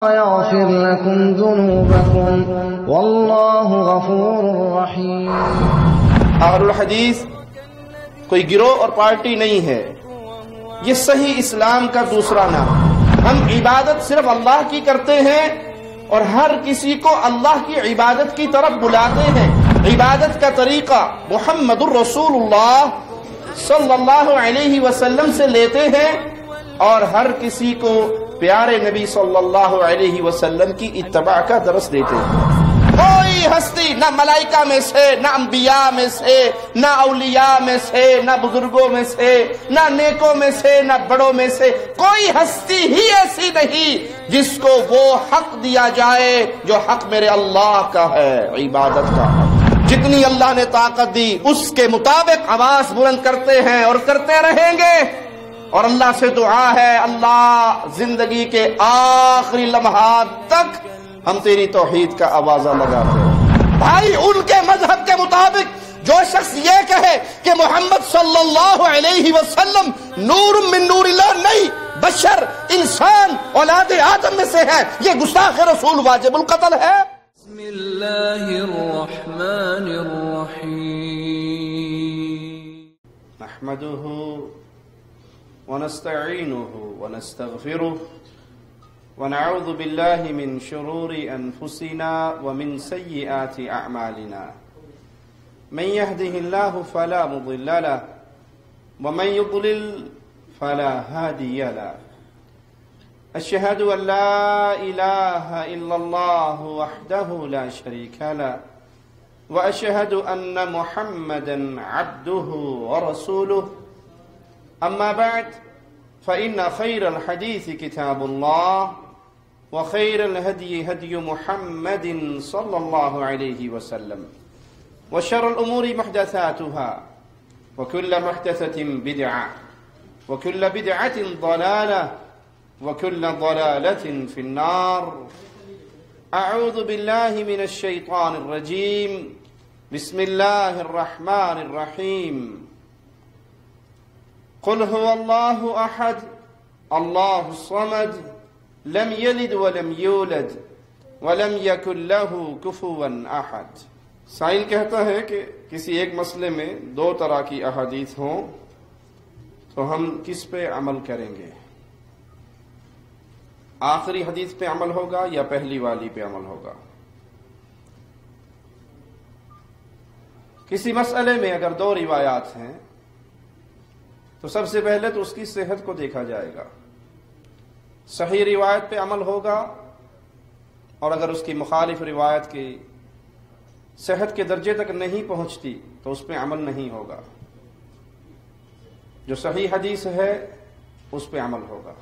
يغفر لكم ذنوبكم والله غفور رحيم۔ اہل الحدیث کوئی گروہ اور پارٹی نہیں ہے، یہ صحیح اسلام کا دوسرا نام۔ ہم عبادت صرف اللہ کی کرتے ہیں اور ہر کسی کو اللہ کی عبادت کی طرف بلاتے ہیں۔ عبادت کا طریقہ محمد الرسول اللہ صلی اللہ علیہ وسلم سے لیتے ہیں اور ہر کسی کو پیارے نبی صلی اللہ علیہ وسلم کی اتباع کا درس دیتے ہیں۔ کوئی ہستی نہ ملائکہ میں سے، نہ انبیاء میں سے، نہ اولیاء میں سے، نہ بزرگوں میں سے، نہ نیکوں میں سے، نہ بڑوں میں سے کوئی ہستی ہی ایسی نہیں جس کو وہ حق دیا جائے جو حق میرے اللہ کا ہے، عبادت کا۔ جتنی اللہ نے طاقت دی اس کے مطابق آواز بلند کرتے ہیں اور کرتے رہیں گے، اور اللہ سے دعا ہے اللہ زندگی کے آخری لمحات تک ہم تیری توحید کا آوازہ لگاتے ہیں۔ بھائی ان کے مذہب کے مطابق جو شخص یہ کہے کہ محمد صلی اللہ علیہ وسلم نور من نور اللہ نہیں، بشر انسان اولاد آدم میں سے ہے، یہ گستاخ رسول واجب القتل ہے۔ بسم اللہ الرحمن الرحیم۔ نحمده ونستعينه ونستغفره ونعوذ بالله من شرور أنفسنا ومن سيئات أعمالنا، من يهده الله فلا مضل له ومن يضلل فلا هادي له، أشهد أن لا إله إلا الله وحده لا شريك له وأشهد أن محمدا عبده ورسوله، أما بعد فإن خير الحديث كتاب الله وخير الهدي هدي محمد صلى الله عليه وسلم وشر الأمور محدثاتها وكل محدثة بدعة وكل بدعة ضلالة وكل ضلالة في النار۔ أعوذ بالله من الشيطان الرجيم، بسم الله الرحمن الرحيم۔ قل هو الله أحد الله الصمد لم يلد ولم يولد ولم يكن له كفوا أحد۔ سائل کہتا ہے کہ کسی ایک مسئلے میں دو طرح کی احادیث ہوں تو ہم کس پہ عمل کریں گے؟ آخری حدیث پہ عمل ہوگا یا پہلی والی پہ عمل ہوگا؟ کسی مسئلے میں اگر دو روایات ہیں تو سب سے پہلے تو اس کی صحت کو دیکھا جائے گا، صحیح روایت پہ عمل ہوگا، اور اگر اس کی مخالف روایت کی صحت کے درجے تک نہیں پہنچتی تو اس پہ عمل نہیں ہوگا۔ جو صحیح حدیث ہے اس پہ عمل ہوگا۔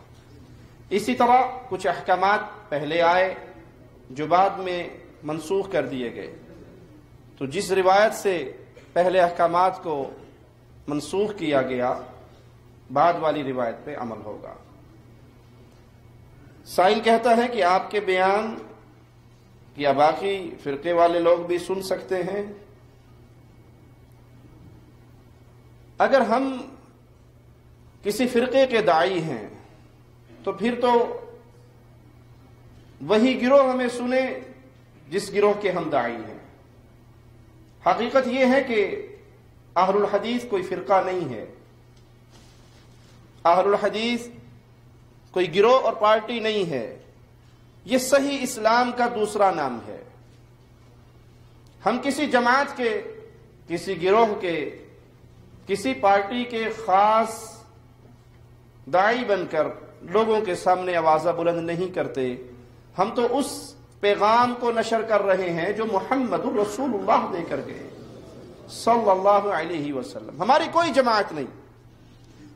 اسی طرح کچھ احکامات پہلے آئے جو بعد میں منسوخ کر دیے گئے، تو جس روایت سے پہلے احکامات کو منسوخ کیا گیا بعد والی روایت پہ عمل ہوگا۔ سائل کہتا ہے کہ آپ کے بیان کیا باقی فرقے والے لوگ بھی سن سکتے ہیں؟ اگر ہم کسی فرقے کے داعی ہیں تو پھر تو وہی گروہ ہمیں سنے جس گروہ کے ہم داعی ہیں۔ حقیقت یہ ہے کہ اہل الحدیث کوئی فرقہ نہیں ہے، اہل الحدیث کوئی گروہ اور پارٹی نہیں ہے، یہ صحیح اسلام کا دوسرا نام ہے۔ ہم کسی جماعت کے، کسی گروہ کے، کسی پارٹی کے خاص داعی بن کر لوگوں کے سامنے آوازہ بلند نہیں کرتے، ہم تو اس پیغام کو نشر کر رہے ہیں جو محمد الرسول اللہ دے کر گئے صلی اللہ علیہ وسلم۔ ہماری کوئی جماعت نہیں،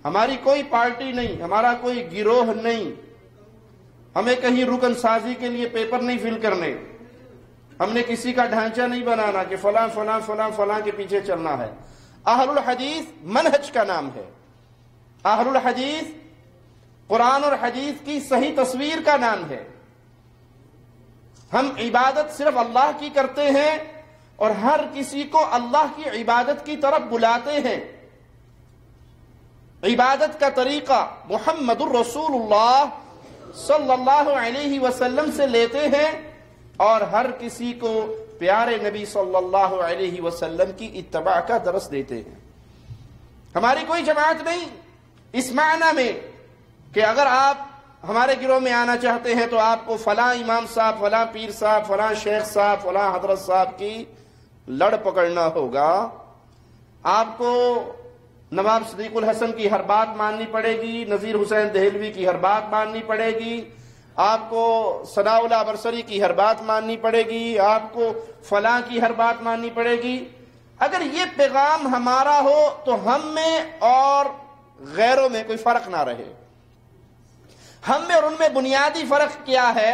ہماری کوئی پارٹی نہیں، ہمارا کوئی گروہ نہیں، ہمیں کہیں رکن سازی کے لیے پیپر نہیں فل کرنے، ہم نے کسی کا ڈھانچہ نہیں بنانا کہ فلاں فلاں فلاں فلاں کے پیچھے چلنا ہے۔ اہل الحدیث منہج کا نام ہے، اہل الحدیث قرآن اور حدیث کی صحیح تصویر کا نام ہے۔ ہم عبادت صرف اللہ کی کرتے ہیں اور ہر کسی کو اللہ کی عبادت کی طرف بلاتے ہیں۔ عبادت کا طریقہ محمد الرسول اللہ صلی اللہ علیہ وسلم سے لیتے ہیں اور ہر کسی کو پیارے نبی صلی اللہ علیہ وسلم کی اتباع کا درس دیتے ہیں۔ ہماری کوئی جماعت نہیں اس معنی میں کہ اگر آپ ہمارے گروہ میں آنا چاہتے ہیں تو آپ کو فلاں امام صاحب، فلاں پیر صاحب، فلاں شیخ صاحب، فلاں حضرت صاحب کی لڑ پکڑنا ہوگا، آپ کو نواب صدیق الحسن کی ہر بات ماننی پڑے گی، نذیر حسین دہلوی کی ہر بات ماننی پڑے گی، آپ کو ثناء اللہ برسری کی ہر بات ماننی پڑے گی، آپ کو فلاں کی ہر بات ماننی پڑے گی۔ اگر یہ پیغام ہمارا ہو تو ہم میں اور غیروں میں کوئی فرق نہ رہے۔ ہم میں اور ان میں بنیادی فرق کیا ہے؟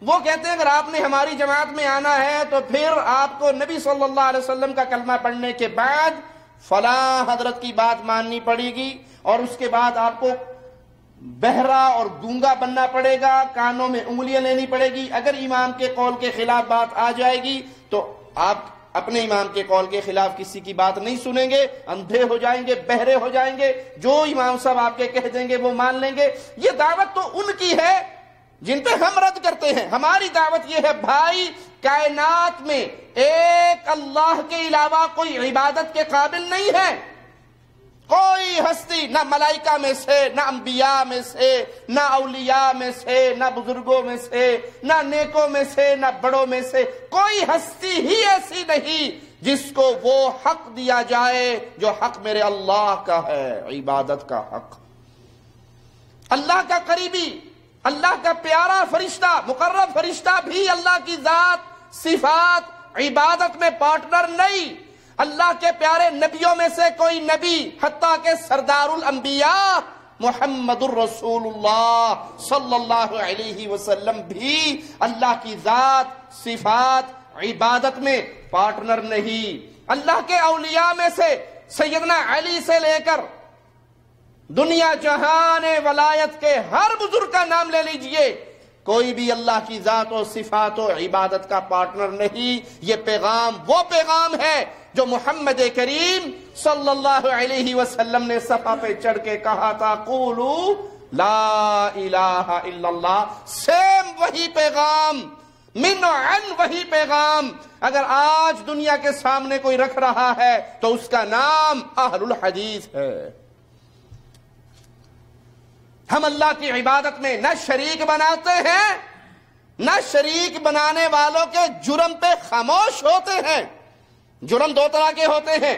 وہ کہتے ہیں اگر آپ نے ہماری جماعت میں آنا ہے تو پھر آپ کو نبی صلی اللہ علیہ وسلم کا کلمہ پڑھنے کے بعد فلاں حضرت کی بات ماننی پڑے گی، اور اس کے بعد آپ کو بہرا اور گونگا بننا پڑے گا، کانوں میں انگلیاں لینی پڑے گی۔ اگر امام کے قول کے خلاف بات آ جائے گی تو آپ اپنے امام کے قول کے خلاف کسی کی بات نہیں سنیں گے، اندھے ہو جائیں گے، بہرے ہو جائیں گے، جو امام صاحب آپ کے کہہ دیں گے وہ مان لیں گے۔ یہ دعوت تو ان کی ہے جن پہ ہم رد کرتے ہیں۔ ہماری دعوت یہ ہے بھائی، کائنات میں ایک اللہ کے علاوہ کوئی عبادت کے قابل نہیں ہے۔ کوئی ہستی، نہ ملائکہ میں سے، نہ انبیاء میں سے، نہ اولیاء میں سے، نہ بزرگوں میں سے، نہ نیکوں میں سے، نہ بڑوں میں سے، کوئی ہستی ہی ایسی نہیں جس کو وہ حق دیا جائے جو حق میرے اللہ کا ہے، عبادت کا حق۔ اللہ کا قریبی، اللہ کا پیارا فرشتہ، مقرب فرشتہ بھی اللہ کی ذات، صفات، عبادت میں پارٹنر نہیں۔ اللہ کے پیارے نبیوں میں سے کوئی نبی، حتیٰ کہ سردار الانبیاء محمد الرسول اللہ صلی اللہ علیہ وسلم بھی اللہ کی ذات، صفات، عبادت میں پارٹنر نہیں۔ اللہ کے اولیاء میں سے سیدنا علی سے لے کر دنیا جہان ولایت کے ہر بزرگ کا نام لے لیجئے، کوئی بھی اللہ کی ذات و صفات و عبادت کا پارٹنر نہیں۔ یہ پیغام وہ پیغام ہے جو محمد کریم صلی اللہ علیہ وسلم نے صفا پہ چڑھ کے کہا تھا، قولوا لا الہ الا اللہ۔ سیم وہی پیغام، من عن وہی پیغام اگر آج دنیا کے سامنے کوئی رکھ رہا ہے تو اس کا نام اہل الحدیث ہے۔ ہم اللہ کی عبادت میں نہ شریک بناتے ہیں، نہ شریک بنانے والوں کے جرم پہ خاموش ہوتے ہیں۔ جرم دو طرح کے ہوتے ہیں،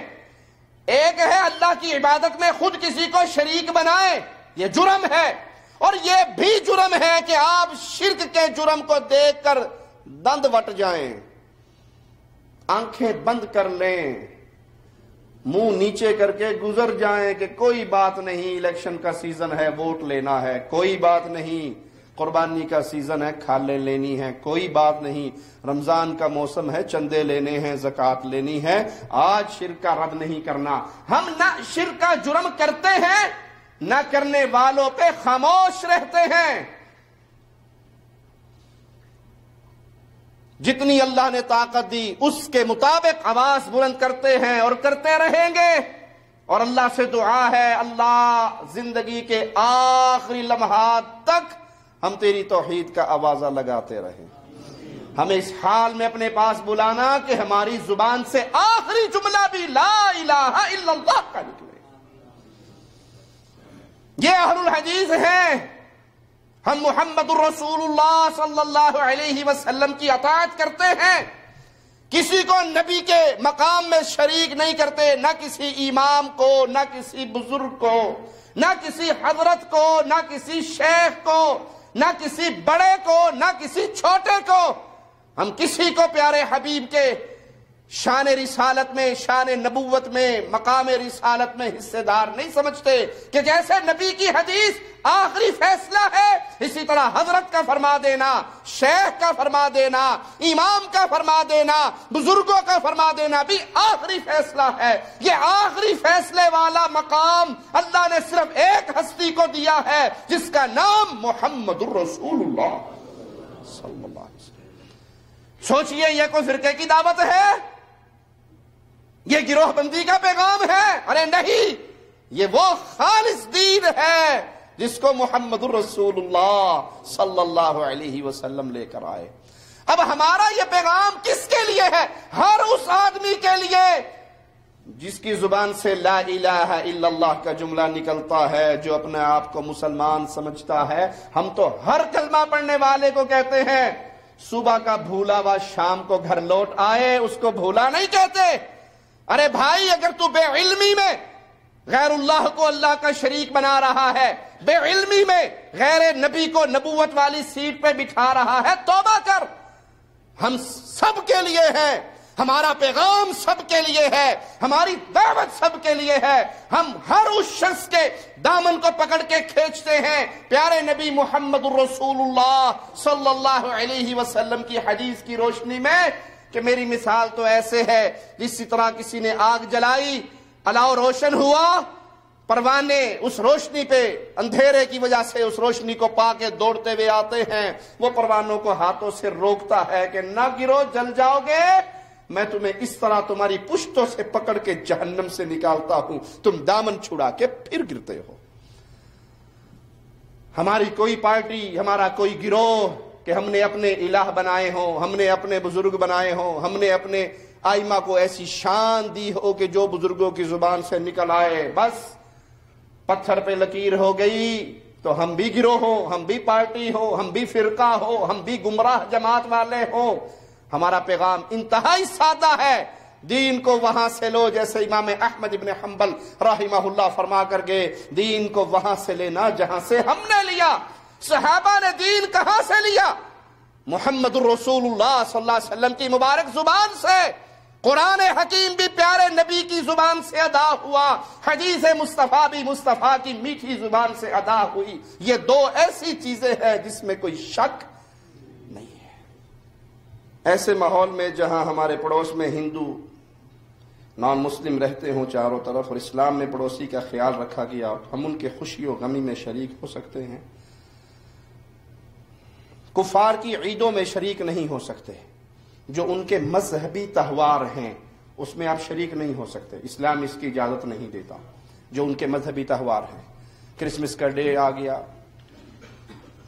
ایک ہے اللہ کی عبادت میں خود کسی کو شریک بنائے، یہ جرم ہے، اور یہ بھی جرم ہے کہ آپ شرک کے جرم کو دیکھ کر دند وٹ جائیں، آنکھیں بند کر لیں، منہ نیچے کر کے گزر جائیں کہ کوئی بات نہیں، الیکشن کا سیزن ہے، ووٹ لینا ہے، کوئی بات نہیں، قربانی کا سیزن ہے، کھالیں لینی ہے، کوئی بات نہیں، رمضان کا موسم ہے، چندے لینے ہیں، زکوٰۃ لینی ہے، آج شرک کا رد نہیں کرنا۔ ہم نہ شرک کا جرم کرتے ہیں، نہ کرنے والوں پہ خاموش رہتے ہیں۔ جتنی اللہ نے طاقت دی اس کے مطابق آواز بلند کرتے ہیں اور کرتے رہیں گے، اور اللہ سے دعا ہے اللہ زندگی کے آخری لمحات تک ہم تیری توحید کا آوازہ لگاتے رہیں۔ ہمیں اس حال میں اپنے پاس بلانا کہ ہماری زبان سے آخری جملہ بھی لا الہ الا اللہ کا نکلے۔ یہ اہل الحدیث ہیں۔ ہم محمد الرسول اللہ صلی اللہ علیہ وسلم کی اطاعت کرتے ہیں، کسی کو نبی کے مقام میں شریک نہیں کرتے، نہ کسی امام کو، نہ کسی بزرگ کو، نہ کسی حضرت کو، نہ کسی شیخ کو، نہ کسی بڑے کو، نہ کسی چھوٹے کو۔ ہم کسی کو پیارے حبیب کے شان رسالت میں، شان نبوت میں، مقام رسالت میں حصے دار نہیں سمجھتے کہ جیسے نبی کی حدیث آخری فیصلہ ہے، اسی طرح حضرت کا فرما دینا، شیخ کا فرما دینا، امام کا فرما دینا، بزرگوں کا فرما دینا بھی آخری فیصلہ ہے۔ یہ آخری فیصلے والا مقام اللہ نے صرف ایک ہستی کو دیا ہے جس کا نام محمد الرسول اللہ صلی اللہ علیہ وسلم۔ سوچئے یہ کوئی فرقے کی دعوت ہے؟ یہ گروہ بندی کا پیغام ہے؟ ارے نہیں، یہ وہ خالص دین ہے جس کو محمد الرسول اللہ صلی اللہ علیہ وسلم لے کر آئے۔ اب ہمارا یہ پیغام کس کے لیے ہے؟ ہر اس آدمی کے لیے جس کی زبان سے لا الہ الا اللہ کا جملہ نکلتا ہے، جو اپنے آپ کو مسلمان سمجھتا ہے۔ ہم تو ہر کلمہ پڑھنے والے کو کہتے ہیں صبح کا بھولا ہوا شام کو گھر لوٹ آئے، اس کو بھولا نہیں کہتے۔ ارے بھائی، اگر تو بے علمی میں غیر اللہ کو اللہ کا شریک بنا رہا ہے، بے علمی میں غیر نبی کو نبوت والی سیٹ پہ بٹھا رہا ہے، توبہ کر۔ ہم سب کے لیے ہے، ہمارا پیغام سب کے لیے ہے، ہماری دعوت سب کے لیے ہے۔ ہم ہر اس شخص کے دامن کو پکڑ کے کھینچتے ہیں پیارے نبی محمد الرسول اللہ صلی اللہ علیہ وسلم کی حدیث کی روشنی میں کہ میری مثال تو ایسے ہے جس طرح کسی نے آگ جلائی، الاؤ روشن ہوا، پروانے اس روشنی پہ اندھیرے کی وجہ سے اس روشنی کو پا کے دوڑتے ہوئے آتے ہیں، وہ پروانوں کو ہاتھوں سے روکتا ہے کہ نہ گرو، جل جاؤ گے، میں تمہیں اس طرح تمہاری پشتوں سے پکڑ کے جہنم سے نکالتا ہوں، تم دامن چھڑا کے پھر گرتے ہو۔ ہماری کوئی پارٹی، ہمارا کوئی گروہ کہ ہم نے اپنے الہ بنائے ہوں، ہم نے اپنے بزرگ بنائے ہوں، ہم نے اپنے آئمہ کو ایسی شان دی ہو کہ جو بزرگوں کی زبان سے نکل آئے بس پتھر پہ لکیر ہو گئی، تو ہم بھی گروہ ہوں، ہم بھی پارٹی ہو، ہم بھی فرقہ ہو، ہم بھی گمراہ جماعت والے ہوں۔ ہمارا پیغام انتہائی سادہ ہے، دین کو وہاں سے لو، جیسے امام احمد ابن حنبل رحمہ اللہ فرما کر گئے، دین کو وہاں سے لینا جہاں سے ہم نے لیا۔ صحابہ نے دین کہاں سے لیا؟ محمد الرسول اللہ صلی اللہ علیہ وسلم کی مبارک زبان سے۔ قرآن حکیم بھی پیارے نبی کی زبان سے ادا ہوا، حدیث مصطفیٰ بھی مصطفیٰ کی میٹھی زبان سے ادا ہوئی۔ یہ دو ایسی چیزیں ہیں جس میں کوئی شک نہیں ہے۔ ایسے ماحول میں جہاں ہمارے پڑوس میں ہندو نان مسلم رہتے ہوں چاروں طرف، اور اسلام میں پڑوسی کا خیال رکھا گیا، ہم ان کے خوشی و غمی میں شریک ہو سکتے ہیں، کفار کی عیدوں میں شریک نہیں ہو سکتے، جو ان کے مذہبی تہوار ہیں اس میں آپ شریک نہیں ہو سکتے، اسلام اس کی اجازت نہیں دیتا۔ جو ان کے مذہبی تہوار ہیں، کرسمس کا ڈے آ گیا،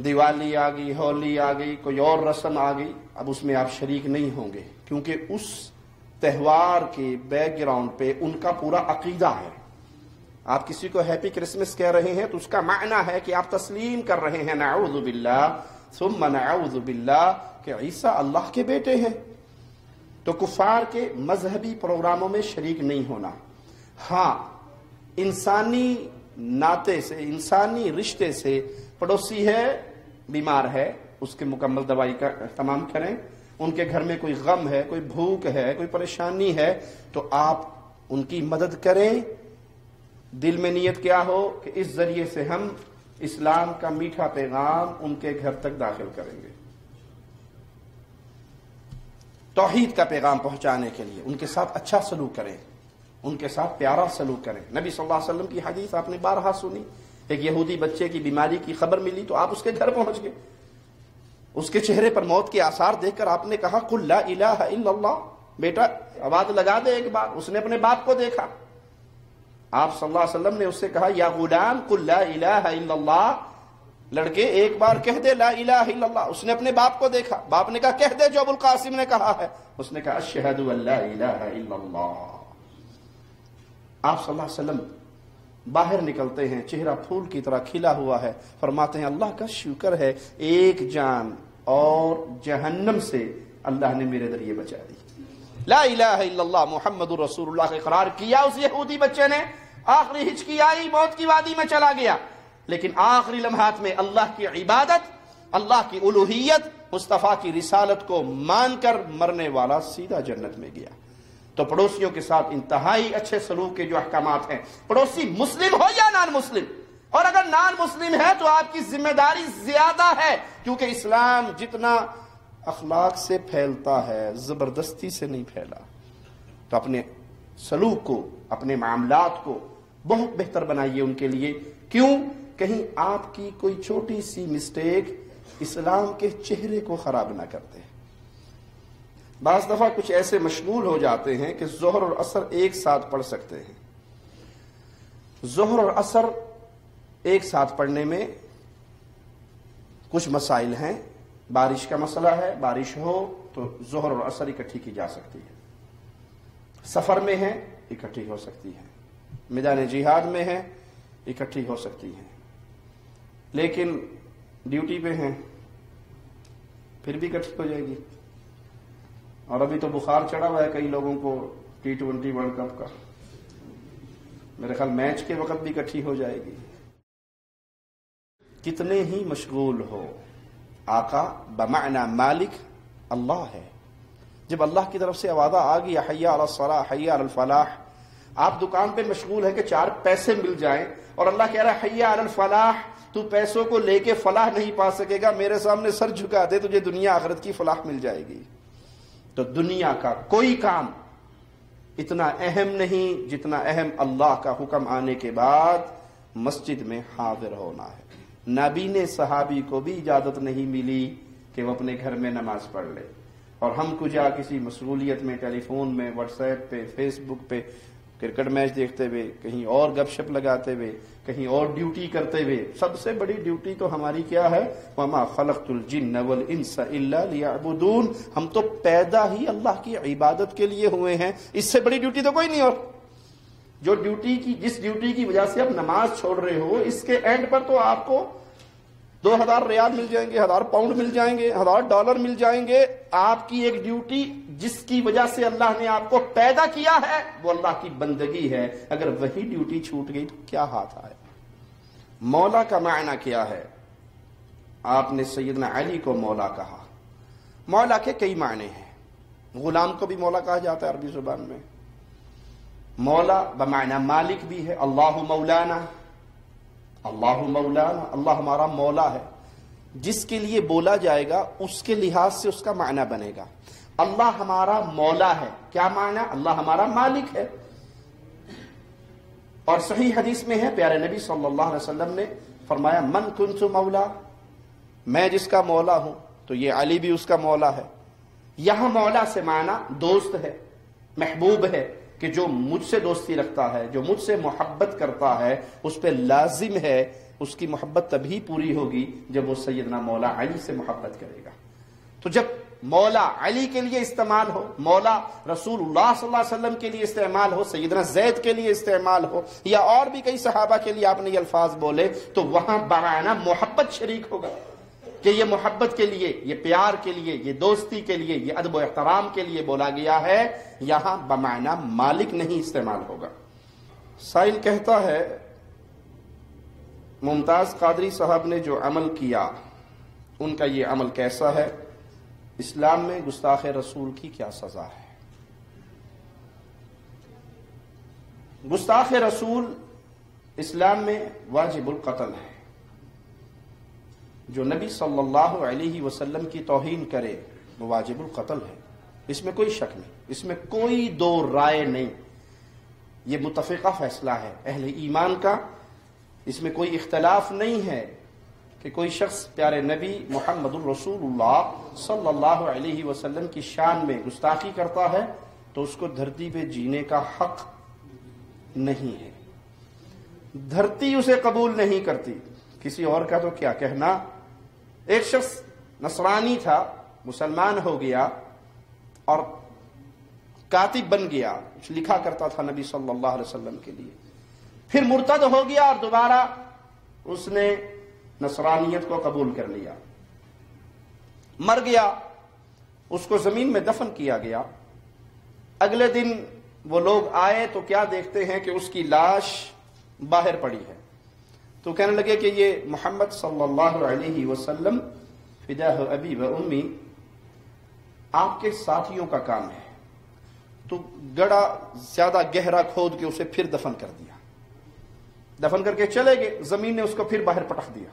دیوالی آ گئی، ہولی آ گئی، کوئی اور رسم آ گئی، اب اس میں آپ شریک نہیں ہوں گے، کیونکہ اس تہوار کے بیک گراؤنڈ پہ ان کا پورا عقیدہ ہے۔ آپ کسی کو ہیپی کرسمس کہہ رہے ہیں تو اس کا معنی ہے کہ آپ تسلیم کر رہے ہیں نعوذ باللہ ثم نعوذ باللہ کہ عیسیٰ اللہ کے بیٹے ہیں۔ تو کفار کے مذہبی پروگراموں میں شریک نہیں ہونا۔ ہاں، انسانی ناطے سے، انسانی رشتے سے پڑوسی ہے، بیمار ہے، اس کے مکمل دوائی کا اہتمام کریں، ان کے گھر میں کوئی غم ہے، کوئی بھوک ہے، کوئی پریشانی ہے، تو آپ ان کی مدد کریں۔ دل میں نیت کیا ہو کہ اس ذریعے سے ہم اسلام کا میٹھا پیغام ان کے گھر تک داخل کریں گے، توحید کا پیغام پہنچانے کے لیے ان کے ساتھ اچھا سلوک کریں، ان کے ساتھ پیارا سلوک کریں۔ نبی صلی اللہ علیہ وسلم کی حدیث آپ نے بارہا سنی، ایک یہودی بچے کی بیماری کی خبر ملی تو آپ اس کے گھر پہنچ گئے، اس کے چہرے پر موت کے آثار دیکھ کر آپ نے کہا قل لا الہ الا اللہ، بیٹا آواز لگا دے ایک بار۔ اس نے اپنے باپ کو دیکھا، آپ صلی اللہ علیہ وسلم نے اس سے کہا یا غلام قل لا الہ الا اللہ، لڑکے ایک بار کہہ دے لا الہ الا اللہ۔ اس نے اپنے باپ کو دیکھا، باپ نے کہا کہہ دے جو ابو القاسم نے کہا ہے۔ اس نے کہا اشہد ان لا الہ الا اللہ۔ آپ صلی اللہ علیہ وسلم باہر نکلتے ہیں، چہرہ پھول کی طرح کھلا ہوا ہے، فرماتے ہیں اللہ کا شکر ہے ایک جان اور جہنم سے اللہ نے میرے ذریعے بچا دی۔ لا الہ الا اللہ محمد الرسول اللہ کا اقرار کیا اس یہودی بچے نے، آخری ہچکی آئی، موت کی وادی میں چلا گیا، لیکن آخری لمحات میں اللہ کی عبادت، اللہ کی الوہیت، مصطفیٰ کی رسالت کو مان کر مرنے والا سیدھا جنت میں گیا۔ تو پڑوسیوں کے ساتھ انتہائی اچھے سلوک کے جو احکامات ہیں، پڑوسی مسلم ہو یا نان مسلم، اور اگر نان مسلم ہے تو آپ کی ذمہ داری زیادہ ہے، کیونکہ اسلام جتنا اخلاق سے پھیلتا ہے زبردستی سے نہیں پھیلا۔ تو اپنے سلوک کو، اپنے معاملات کو بہت بہتر بنائیے ان کے لیے، کیوں؟ کہیں آپ کی کوئی چھوٹی سی مسٹیک اسلام کے چہرے کو خراب نہ کرتے۔ بعض دفعہ کچھ ایسے مشغول ہو جاتے ہیں کہ ظہر اور عصر ایک ساتھ پڑھ سکتے ہیں، ظہر اور عصر ایک ساتھ پڑھنے میں کچھ مسائل ہیں. بارش کا مسئلہ ہے، بارش ہو تو ظہر اور عصر اکٹھی کی جا سکتی ہے. سفر میں ہے اکٹھی ہو سکتی ہے. میدان جہاد میں ہے اکٹھی ہو سکتی ہے. لیکن ڈیوٹی پہ ہیں پھر بھی اکٹھی ہو جائے گی. اور ابھی تو بخار چڑھا ہوا ہے کئی لوگوں کو T20 ورلڈ کپ کا. میرے خیال میچ کے وقت بھی اکٹھی ہو جائے گی. کتنے ہی مشغول ہو، آقا بمعنی مالک اللہ ہے. جب اللہ کی طرف سے آواز آ گئی حی علی الصلاح حی علی الفلاح، آپ دکان پہ مشغول ہیں کہ 4 پیسے مل جائیں، اور اللہ کہہ رہا ہے حی علی الفلاح، تو پیسوں کو لے کے فلاح نہیں پا سکے گا، میرے سامنے سر جھکا دے تجھے دنیا آخرت کی فلاح مل جائے گی. تو دنیا کا کوئی کام اتنا اہم نہیں جتنا اہم اللہ کا حکم آنے کے بعد مسجد میں حاضر ہونا ہے. نبی نے صحابی کو بھی اجازت نہیں ملی کہ وہ اپنے گھر میں نماز پڑھ لے، اور ہم کو جا کسی مشغولیت میں، ٹیلی فون میں، واٹس ایپ پہ، فیس بک پہ کرکٹ میچ دیکھتے ہوئے، کہیں اور گپ شپ لگاتے ہوئے، کہیں اور ڈیوٹی کرتے ہوئے. سب سے بڑی ڈیوٹی تو ہماری کیا ہے؟ وَمَا خَلَقْتُ الْجِنَّ وَالْإِنسَ إِلَّا لِيَعْبُدُونَ. ہم تو پیدا ہی اللہ کی عبادت کے لیے ہوئے ہیں، اس سے بڑی ڈیوٹی تو کوئی نہیں. اور جو جس ڈیوٹی کی وجہ سے آپ نماز چھوڑ رہے ہو، اس کے اینڈ پر تو آپ کو 2000 ریال مل جائیں گے، 1000 پاؤنڈ مل جائیں گے، 1000 ڈالر مل جائیں گے. آپ کی ایک ڈیوٹی جس کی وجہ سے اللہ نے آپ کو پیدا کیا ہے وہ اللہ کی بندگی ہے. اگر وہی ڈیوٹی چھوٹ گئی تو کیا ہاتھ آئے؟ مولا کا معنی کیا ہے؟ آپ نے سیدنا علی کو مولا کہا. مولا کے کئی معنی ہیں. غلام کو بھی مولا کہا جاتا ہے عربی زبان میں. مولا بمعنی مالک بھی ہے. اللہ مولانا، اللہ مولانا، اللہ ہمارا مولا ہے. جس کے لیے بولا جائے گا اس کے لحاظ سے اس کا معنی بنے گا. اللہ ہمارا مولا ہے، کیا معنی؟ اللہ ہمارا مالک ہے. اور صحیح حدیث میں ہے، پیارے نبی صلی اللہ علیہ وسلم نے فرمایا من کنت مولا، میں جس کا مولا ہوں، تو یہ علی بھی اس کا مولا ہے. یہاں مولا سے معنی دوست ہے، محبوب ہے، کہ جو مجھ سے دوستی رکھتا ہے، جو مجھ سے محبت کرتا ہے، اس پہ لازم ہے اس کی محبت تبھی پوری ہوگی جب وہ سیدنا مولا علی سے محبت کرے گا. تو جب مولا علی کے لیے استعمال ہو، مولا رسول اللہ صلی اللہ علیہ وسلم کے لیے استعمال ہو، سیدنا زید کے لیے استعمال ہو، یا اور بھی کئی صحابہ کے لیے آپ نے یہ الفاظ بولے، تو وہاں بمعنی محبت شریک ہوگا کہ یہ محبت کے لیے، یہ پیار کے لیے، یہ دوستی کے لیے، یہ ادب و احترام کے لیے بولا گیا ہے. یہاں بمعنی مالک نہیں استعمال ہوگا. سائل کہتا ہے ممتاز قادری صاحب نے جو عمل کیا ان کا یہ عمل کیسا ہے؟ اسلام میں گستاخ رسول کی کیا سزا ہے؟ گستاخ رسول اسلام میں واجب القتل ہے. جو نبی صلی اللہ علیہ وسلم کی توہین کرے وہ واجب القتل ہے. اس میں کوئی شک نہیں، اس میں کوئی دو رائے نہیں. یہ متفقہ فیصلہ ہے اہل ایمان کا. اس میں کوئی اختلاف نہیں ہے کہ کوئی شخص پیارے نبی محمد الرسول اللہ صلی اللہ علیہ وسلم کی شان میں گستاخی کرتا ہے تو اس کو دھرتی پہ جینے کا حق نہیں ہے. دھرتی اسے قبول نہیں کرتی. کسی اور کا تو کیا کہنا. ایک شخص نصرانی تھا، مسلمان ہو گیا اور کاتب بن گیا، لکھا کرتا تھا نبی صلی اللہ علیہ وسلم کے لیے. پھر مرتد ہو گیا اور دوبارہ اس نے نصرانیت کو قبول کر لیا. مر گیا، اس کو زمین میں دفن کیا گیا. اگلے دن وہ لوگ آئے تو کیا دیکھتے ہیں کہ اس کی لاش باہر پڑی ہے. تو کہنے لگے کہ یہ محمد صلی اللہ علیہ وسلم فداہ ابی و امی آپ کے ساتھیوں کا کام ہے. تو گڑا زیادہ گہرا کھود کے اسے پھر دفن کر دیا. دفن کر کے چلے گئے، زمین نے اس کو پھر باہر پٹک دیا.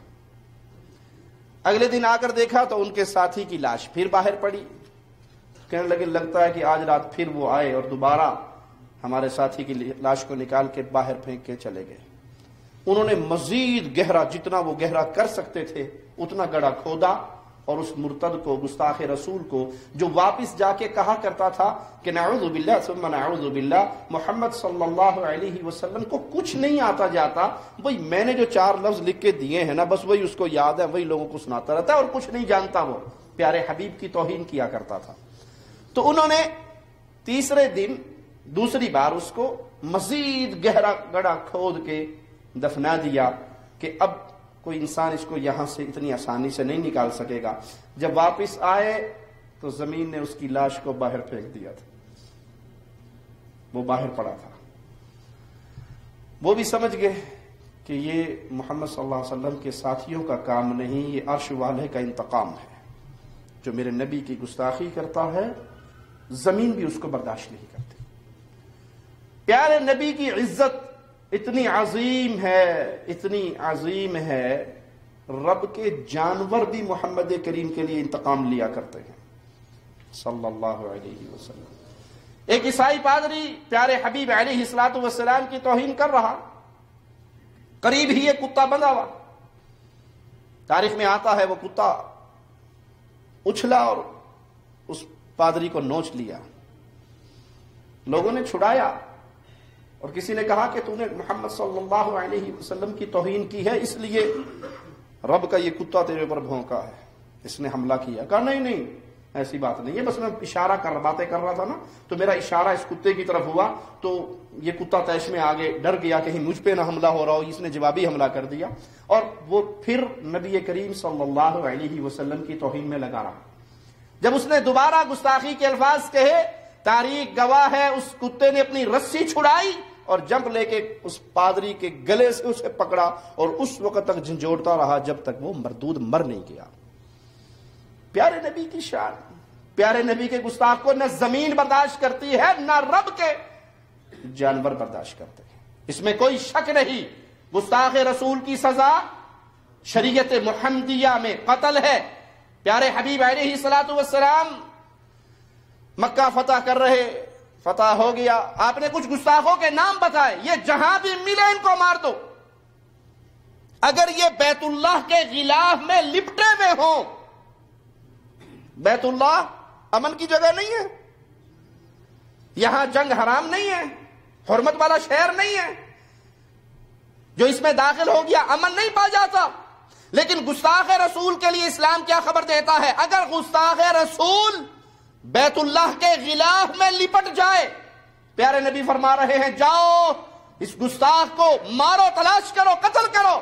اگلے دن آ کر دیکھا تو ان کے ساتھی کی لاش پھر باہر پڑی. کہنے لگے لگتا ہے کہ آج رات پھر وہ آئے اور دوبارہ ہمارے ساتھی کی لاش کو نکال کے باہر پھینک کے چلے گئے. انہوں نے مزید گہرا، جتنا وہ گہرا کر سکتے تھے اتنا گڑا کھودا اور اس مرتد کو، گستاخ رسول کو، جو واپس جا کے کہا کرتا تھا کہ نعوذ باللہ ثم نعوذ باللہ، محمد صلی اللہ علیہ وسلم کو کچھ نہیں آتا جاتا، بھئی میں نے جو 4 لفظ لکھ کے دیے ہیں نا بس وہی اس کو یاد ہے، وہی لوگوں کو سناتا رہتا ہے اور کچھ نہیں جانتا، وہ پیارے حبیب کی توہین کیا کرتا تھا۔ تو انہوں نے تیسرے دن دوسری بار اس کو مزید گہرا گڑھا کھود کے دفنا دیا کہ اب کوئی انسان اس کو یہاں سے اتنی آسانی سے نہیں نکال سکے گا۔ جب واپس آئے تو زمین نے اس کی لاش کو باہر پھینک دیا تھا، وہ باہر پڑا تھا۔ وہ بھی سمجھ گئے کہ یہ محمد صلی اللہ علیہ وسلم کے ساتھیوں کا کام نہیں، یہ عرش والے کا انتقام ہے، جو میرے نبی کی گستاخی کرتا ہے زمین بھی اس کو برداشت نہیں کرتی۔ پیارے نبی کی عزت اتنی عظیم ہے، اتنی عظیم ہے، رب کے جانور بھی محمد کریم کے لیے انتقام لیا کرتے ہیں صلی اللہ علیہ وسلم۔ ایک عیسائی پادری پیارے حبیب علیہ الصلوۃ والسلام کی توہین کر رہا، قریب ہی ایک کتا بندھا ہوا، تاریخ میں آتا ہے وہ کتا اچھلا اور اس پادری کو نوچ لیا۔ لوگوں نے چھڑایا اور کسی نے کہا کہ تو نے محمد صلی اللہ علیہ وسلم کی توہین کی ہے، اس لیے رب کا یہ کتا تیرے اوپر بھونکا ہے، اس نے حملہ کیا۔ کہا نہیں ایسی بات نہیں ہے، بس میں اشارہ باتیں کر رہا تھا نا، تو میرا اشارہ اس کتے کی طرف ہوا تو یہ کتا تیش میں آگے ڈر گیا کہیں مجھ پہ نہ حملہ ہو رہا ہو، اس نے جوابی حملہ کر دیا اور وہ پھر نبی کریم صلی اللہ علیہ وسلم کی توہین میں لگا رہا۔ جب اس نے دوبارہ گستاخی کے الفاظ کہے، تاریخ گواہ ہے اس کتے نے اپنی رسی چھڑائی اور جمپ لے کے اس پادری کے گلے سے اسے پکڑا اور اس وقت تک جھنجھوڑتا رہا جب تک وہ مردود مر نہیں گیا۔ پیارے نبی کی شان، پیارے نبی کے گستاخ کو نہ زمین برداشت کرتی ہے نہ رب کے جانور برداشت کرتے ہیں، اس میں کوئی شک نہیں۔ گستاخ رسول کی سزا شریعت محمدیہ میں قتل ہے۔ پیارے حبیب علیہ الصلوۃ والسلام مکہ فتح کر رہے، فتح ہو گیا، آپ نے کچھ گستاخوں کے نام بتائے، یہ جہاں بھی ملے ان کو مار دو۔ اگر یہ بیت اللہ کے غلاف میں لپٹے ہوئے ہوں، بیت اللہ امن کی جگہ نہیں ہے، یہاں جنگ حرام نہیں ہے، حرمت والا شہر نہیں ہے، جو اس میں داخل ہو گیا امن نہیں پا جاتا۔ لیکن گستاخ رسول کے لیے اسلام کیا خبر دیتا ہے؟ اگر گستاخ رسول بیت اللہ کے غلاف میں لپٹ جائے، پیارے نبی فرما رہے ہیں جاؤ اس گستاخ کو مارو، تلاش کرو، قتل کرو۔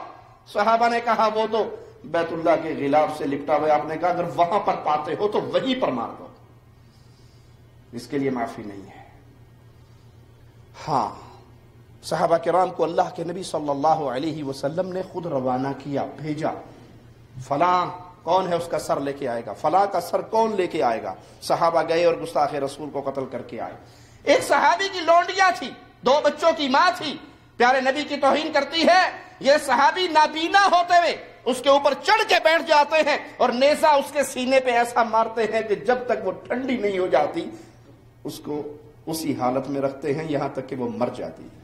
صحابہ نے کہا وہ تو بیت اللہ کے غلاف سے لپٹا ہوا، آپ نے کہا اگر وہاں پر پاتے ہو تو وہیں پر مار دو، اس کے لیے معافی نہیں ہے۔ ہاں، صحابہ کرام کو اللہ کے نبی صلی اللہ علیہ وسلم نے خود روانہ کیا، بھیجا، فلاں کون ہے اس کا سر لے کے آئے گا، فلاں کا سر کون لے کے آئے گا۔ صحابہ گئے اور گستاخ رسول کو قتل کر کے آئے۔ ایک صحابی کی لونڈیا تھی، 2 بچوں کی ماں تھی، پیارے نبی کی توہین کرتی ہے، یہ صحابی نابینا ہوتے ہوئے اس کے اوپر چڑھ کے بیٹھ جاتے ہیں اور نیزہ اس کے سینے پہ ایسا مارتے ہیں کہ جب تک وہ ٹھنڈی نہیں ہو جاتی اس کو اسی حالت میں رکھتے ہیں یہاں تک کہ وہ مر جاتی ہے۔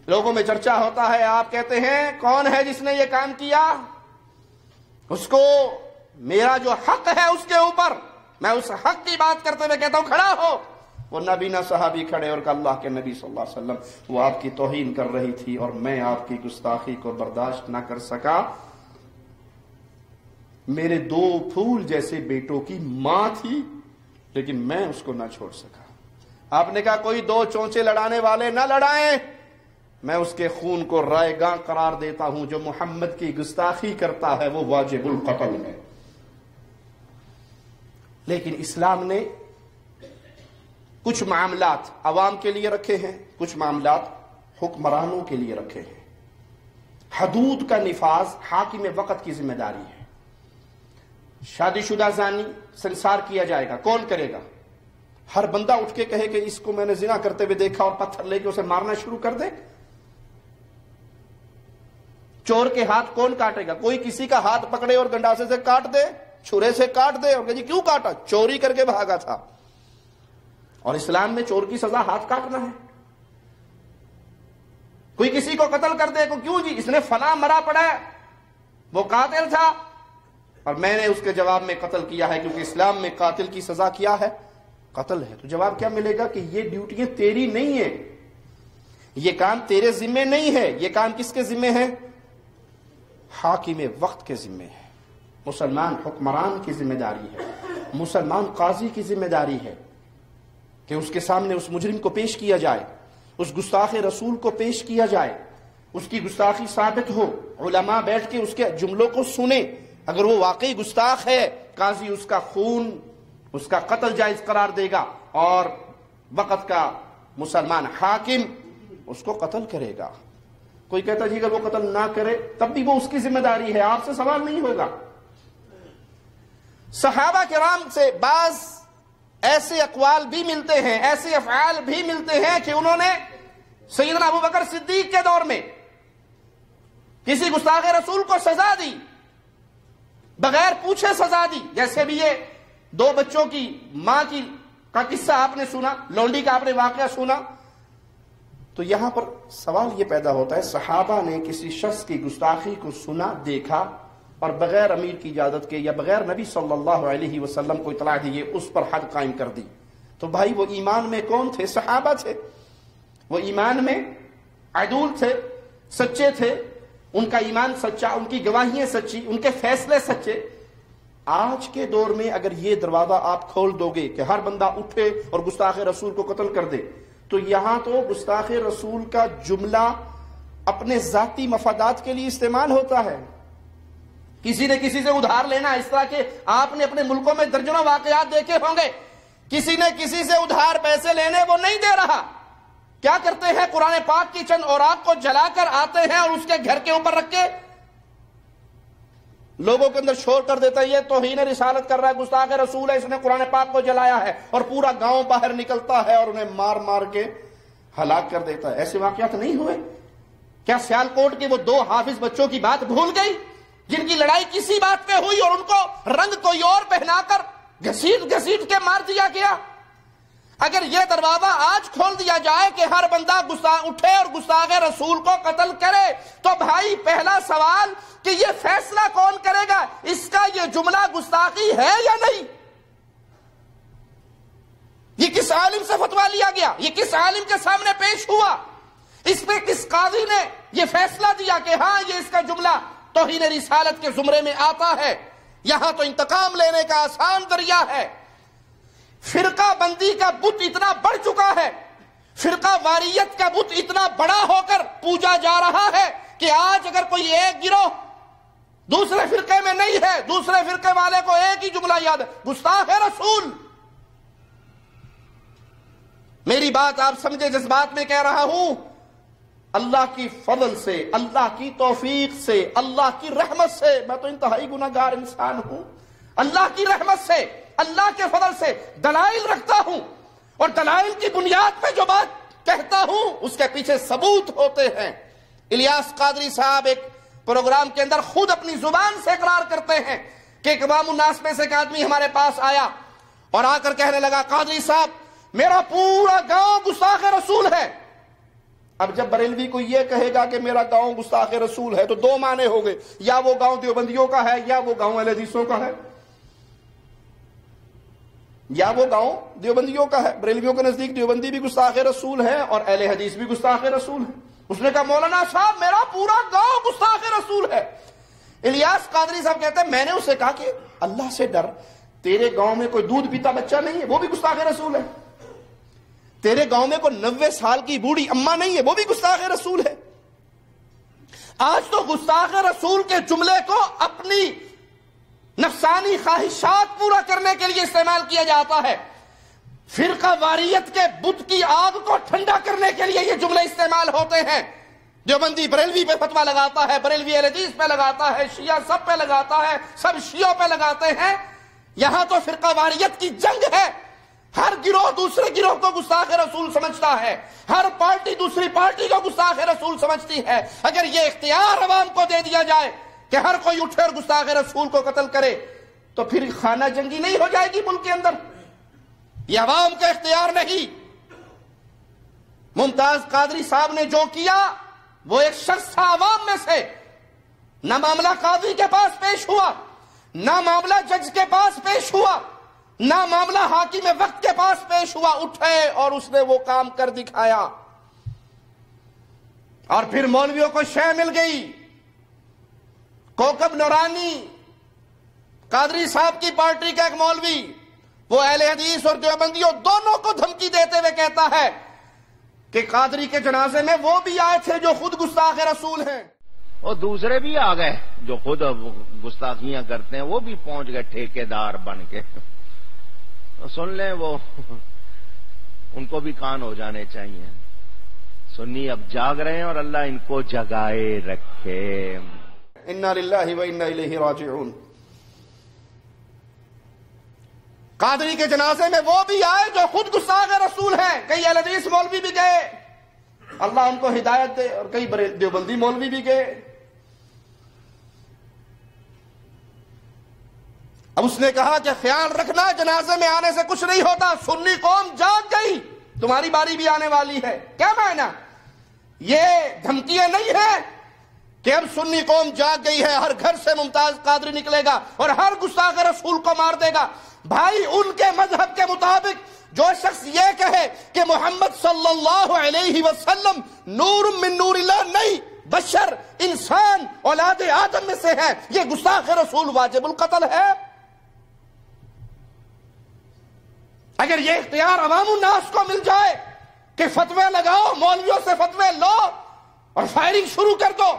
لوگوں میں چرچا ہوتا ہے، آپ کہتے ہیں کون ہے جس نے یہ کام کیا؟ اس کو میرا جو حق ہے اس کے اوپر، میں اس حق کی بات کرتے ہوئے کہتا ہوں کھڑا ہو۔ وہ نابینا صحابی کھڑے اور کہا اللہ کے نبی صلی اللہ علیہ وسلم، وہ آپ کی توہین کر رہی تھی اور میں آپ کی گستاخی کو برداشت نہ کر سکا، میرے 2 پھول جیسے بیٹوں کی ماں تھی لیکن میں اس کو نہ چھوڑ سکا۔ آپ نے کہا کوئی 2 چونچے لڑانے والے نہ لڑائیں، میں اس کے خون کو رائے گاں قرار دیتا ہوں، جو محمد کی گستاخی کرتا ہے وہ واجب القتل ہے۔ لیکن اسلام نے کچھ معاملات عوام کے لیے رکھے ہیں، کچھ معاملات حکمرانوں کے لیے رکھے ہیں۔ حدود کا نفاذ حاکم وقت کی ذمہ داری ہے۔ شادی شدہ زانی سنسار کیا جائے گا، کون کرے گا؟ ہر بندہ اٹھ کے کہے کہ اس کو میں نے زنا کرتے ہوئے دیکھا اور پتھر لے کے اسے مارنا شروع کر دے؟ چور کے ہاتھ کون کاٹے گا؟ کوئی کسی کا ہاتھ پکڑے اور گنڈاسے سے کاٹ دے، چھرے سے کاٹ دے اور کہ جی کیوں کاٹا؟ چوری کر کے بھاگا تھا۔ اور اسلام میں چور کی سزا ہاتھ کاٹنا ہے۔ کوئی کسی کو قتل کر دے کو کیوں جی اس نے فلاں مرا پڑا ہے، وہ قاتل تھا، اور میں نے اس کے جواب میں قتل کیا ہے، کیونکہ اسلام میں قاتل کی سزا کیا ہے؟ قتل ہے۔ تو جواب کیا ملے گا کہ یہ ڈیوٹیاں تیری نہیں ہیں، یہ کام تیرے ذمے نہیں ہے، یہ کام کس کے ذمے ہے؟ حاکم وقت کے ذمے ہے، مسلمان حکمران کی ذمہ داری ہے، مسلمان قاضی کی ذمہ داری ہے کہ اس کے سامنے اس مجرم کو پیش کیا جائے، اس گستاخ رسول کو پیش کیا جائے، اس کی گستاخی ثابت ہو، علماء بیٹھ کے اس کے جملوں کو سنیں، اگر وہ واقعی گستاخ ہے قاضی اس کا خون، اس کا قتل جائز قرار دے گا، اور وقت کا مسلمان حاکم اس کو قتل کرے گا۔ کوئی کہتا جی اگر وہ قتل نہ کرے تب بھی وہ اس کی ذمہ داری ہے، آپ سے سوال نہیں ہوگا۔ صحابہ کرام سے بعض ایسے اقوال بھی ملتے ہیں، ایسے افعال بھی ملتے ہیں کہ انہوں نے سیدنا ابو بکر صدیق کے دور میں کسی گستاخ رسول کو سزا دی، بغیر پوچھے سزا دی۔ جیسے بھی یہ 2 بچوں کی ماں کا قصہ آپ نے سنا، لونڈی کا آپ نے واقعہ سنا، تو یہاں پر سوال یہ پیدا ہوتا ہے، صحابہ نے کسی شخص کی گستاخی کو سنا، دیکھا، اور بغیر امیر کی اجازت کے یا بغیر نبی صلی اللہ علیہ وسلم کو اطلاع دیے اس پر حد قائم کر دی، تو بھائی وہ ایمان میں کون تھے؟ صحابہ تھے، وہ ایمان میں عدول تھے، سچے تھے، ان کا ایمان سچا، ان کی گواہیاں سچی، ان کے فیصلے سچے۔ آج کے دور میں اگر یہ دروازہ آپ کھول دو گے کہ ہر بندہ اٹھے اور گستاخ رسول کو قتل کر دے، تو یہاں تو گستاخ رسول کا جملہ اپنے ذاتی مفادات کے لیے استعمال ہوتا ہے۔ کسی نے کسی سے ادھار لینا، اس طرح کے آپ نے اپنے ملکوں میں درجنوں واقعات دیکھے ہوں گے، کسی نے کسی سے ادھار پیسے لینے، وہ نہیں دے رہا، کیا کرتے ہیں؟ قرآن پاک کی چند اوراق کو جلا کر آتے ہیں اور اس کے گھر کے اوپر رکھ کے لوگوں کے اندر شور کر دیتا ہے، یہ توہین رسالت کر رہا ہے، گستاخ رسول ہے، اس نے قرآن پاک کو جلایا ہے، اور پورا گاؤں باہر نکلتا ہے اور انہیں مار مار کے ہلاک کر دیتا ہے۔ ایسے واقعات نہیں ہوئے؟ کیا سیالکوٹ کے وہ 2 حافظ بچوں کی بات بھول گئی جن کی لڑائی کسی بات پہ ہوئی اور ان کو رنگ کوئی اور پہنا کر گھسیٹ گھسیٹ کے مار دیا گیا؟ اگر یہ دروازہ آج کھول دیا جائے کہ ہر بندہ اٹھے اور گستاخ رسول کو قتل کرے، تو بھائی پہلا سوال کہ یہ فیصلہ کون کرے گا؟ اس کا یہ جملہ گستاخی ہے یا نہیں؟ یہ کس عالم سے فتویٰ لیا گیا؟ یہ کس عالم کے سامنے پیش ہوا؟ اس پہ کس قاضی نے یہ فیصلہ دیا کہ ہاں یہ اس کا جملہ توہین رسالت کے زمرے میں آتا ہے؟ یہاں تو انتقام لینے کا آسان ذریعہ ہے۔ فرقہ بندی کا بت اتنا بڑھ چکا ہے، فرقہ واریت کا بت اتنا بڑا ہو کر پوجا جا رہا ہے کہ آج اگر کوئی ایک گروہ دوسرے فرقے میں نہیں ہے، دوسرے فرقے والے کو ایک ہی جملہ یاد ہے، گستاخ رسول۔ میری بات آپ سمجھے جس بات میں کہہ رہا ہوں، اللہ کی فضل سے، اللہ کی توفیق سے، اللہ کی رحمت سے، میں تو انتہائی گناہگار انسان ہوں، اللہ کی رحمت سے، اللہ کے فضل سے دلائل رکھتا ہوں، اور دلائل کی بنیاد پہ جو بات کہتا ہوں اس کے پیچھے ثبوت ہوتے ہیں۔ الیاس قادری صاحب ایک پروگرام کے اندر خود اپنی زبان سے اقرار کرتے ہیں کہ ایک امام الناس میں سے ایک آدمی ہمارے پاس آیا اور آ کر کہنے لگا، قادری صاحب میرا پورا گاؤں گستاخ رسول ہے۔ اب جب بریلوی کو یہ کہے گا کہ میرا گاؤں گستاخ رسول ہے تو 2 معنی ہو گئے، یا وہ گاؤں دیوبندیوں کا ہے یا وہ گاؤں اہل حدیثوں کا ہے، یا وہ گاؤں دیوبندیوں کا ہے۔ بریلویوں کے نزدیک دیوبندی بھی گستاخ رسول ہے اور اہل حدیث بھی گستاخ رسول ہے۔ اس نے کہا مولانا صاحب میرا پورا گاؤں گستاخ رسول ہے۔ الیاس قادری صاحب کہتے ہیں میں نے اسے کہا کہ اللہ سے ڈر، تیرے گاؤں میں کوئی دودھ پیتا بچہ نہیں ہے، وہ بھی گستاخ رسول ہے۔ تیرے گاؤں میں کوئی 90 سال کی بوڑھی اماں نہیں ہے، وہ بھی گستاخ رسول ہے۔ آج تو گستاخ رسول کے جملے کو اپنی نفسانی خواہشات پورا کرنے کے لیے استعمال کیا جاتا ہے، فرقہ واریت کے بت کی آگ کو ٹھنڈا کرنے کے لیے یہ جملے استعمال ہوتے ہیں۔ دیوبندی بریلوی پہ فتویٰ لگاتا ہے، بریلوی اہل حدیث پہ لگاتا ہے، شیعہ سب پہ لگاتا ہے، سب شیعوں پہ لگاتے ہیں۔ یہاں تو فرقہ واریت کی جنگ ہے، ہر گروہ دوسرے گروہ کو گستاخ رسول سمجھتا ہے، ہر پارٹی دوسری پارٹی کو گستاخ رسول سمجھتی ہے۔ اگر یہ اختیار عوام کو دے دیا جائے کہ ہر کوئی اٹھے اور گستاخ رسول کو قتل کرے تو پھر خانہ جنگی نہیں ہو جائے گی ملک کے اندر؟ یہ عوام کا اختیار نہیں۔ ممتاز قادری صاحب نے جو کیا وہ ایک شخص تھا عوام میں سے، نہ معاملہ قاضی کے پاس پیش ہوا، نہ معاملہ جج کے پاس پیش ہوا، نہ معاملہ حاکم وقت کے پاس پیش ہوا، اٹھے اور اس نے وہ کام کر دکھایا، اور پھر مولویوں کو شے مل گئی۔ کوکب نورانی قادری صاحب کی پارٹی کا ایک مولوی، وہ اہل حدیث اور دیوبندیوں دونوں کو دھمکی دیتے ہوئے کہتا ہے کہ قادری کے جنازے میں وہ بھی آئے تھے جو خود گستاخ رسول ہیں، اور دوسرے بھی آ گئے جو خود گستاخیاں کرتے ہیں، وہ بھی پہنچ گئے ٹھیکیدار بن کے۔ سن لیں، وہ ان کو بھی کان ہو جانے چاہیے۔ سنی اب جاگ رہے ہیں اور اللہ ان کو جگائے رکھے۔ انا للہ و انا الیہ راجعون۔ قادری کے جنازے میں وہ بھی آئے جو خود گستاخ رسول ہیں، کئی اہل حدیث مولوی بھی گئے، اللہ ان کو ہدایت دے، اور کئی دیوبندی مولوی بھی گئے۔ اب اس نے کہا کہ خیال رکھنا جنازے میں آنے سے کچھ نہیں ہوتا، سنی قوم جاگ گئی، تمہاری باری بھی آنے والی ہے۔ کیا معنی؟ یہ دھمکیاں نہیں ہیں کہ اب سنی قوم جاگ گئی ہے، ہر گھر سے ممتاز قادری نکلے گا اور ہر گستاخ رسول کو مار دے گا۔ بھائی ان کے مذہب کے مطابق جو شخص یہ کہے کہ محمد صلی اللہ علیہ وسلم نور من نور اللہ نہیں، بشر انسان اولاد آدم میں سے ہے، یہ گستاخ رسول واجب القتل ہے۔ اگر یہ اختیار عوام الناس کو مل جائے کہ فتوے لگاؤ، مولویوں سے فتوے لو اور فائرنگ شروع کر دو،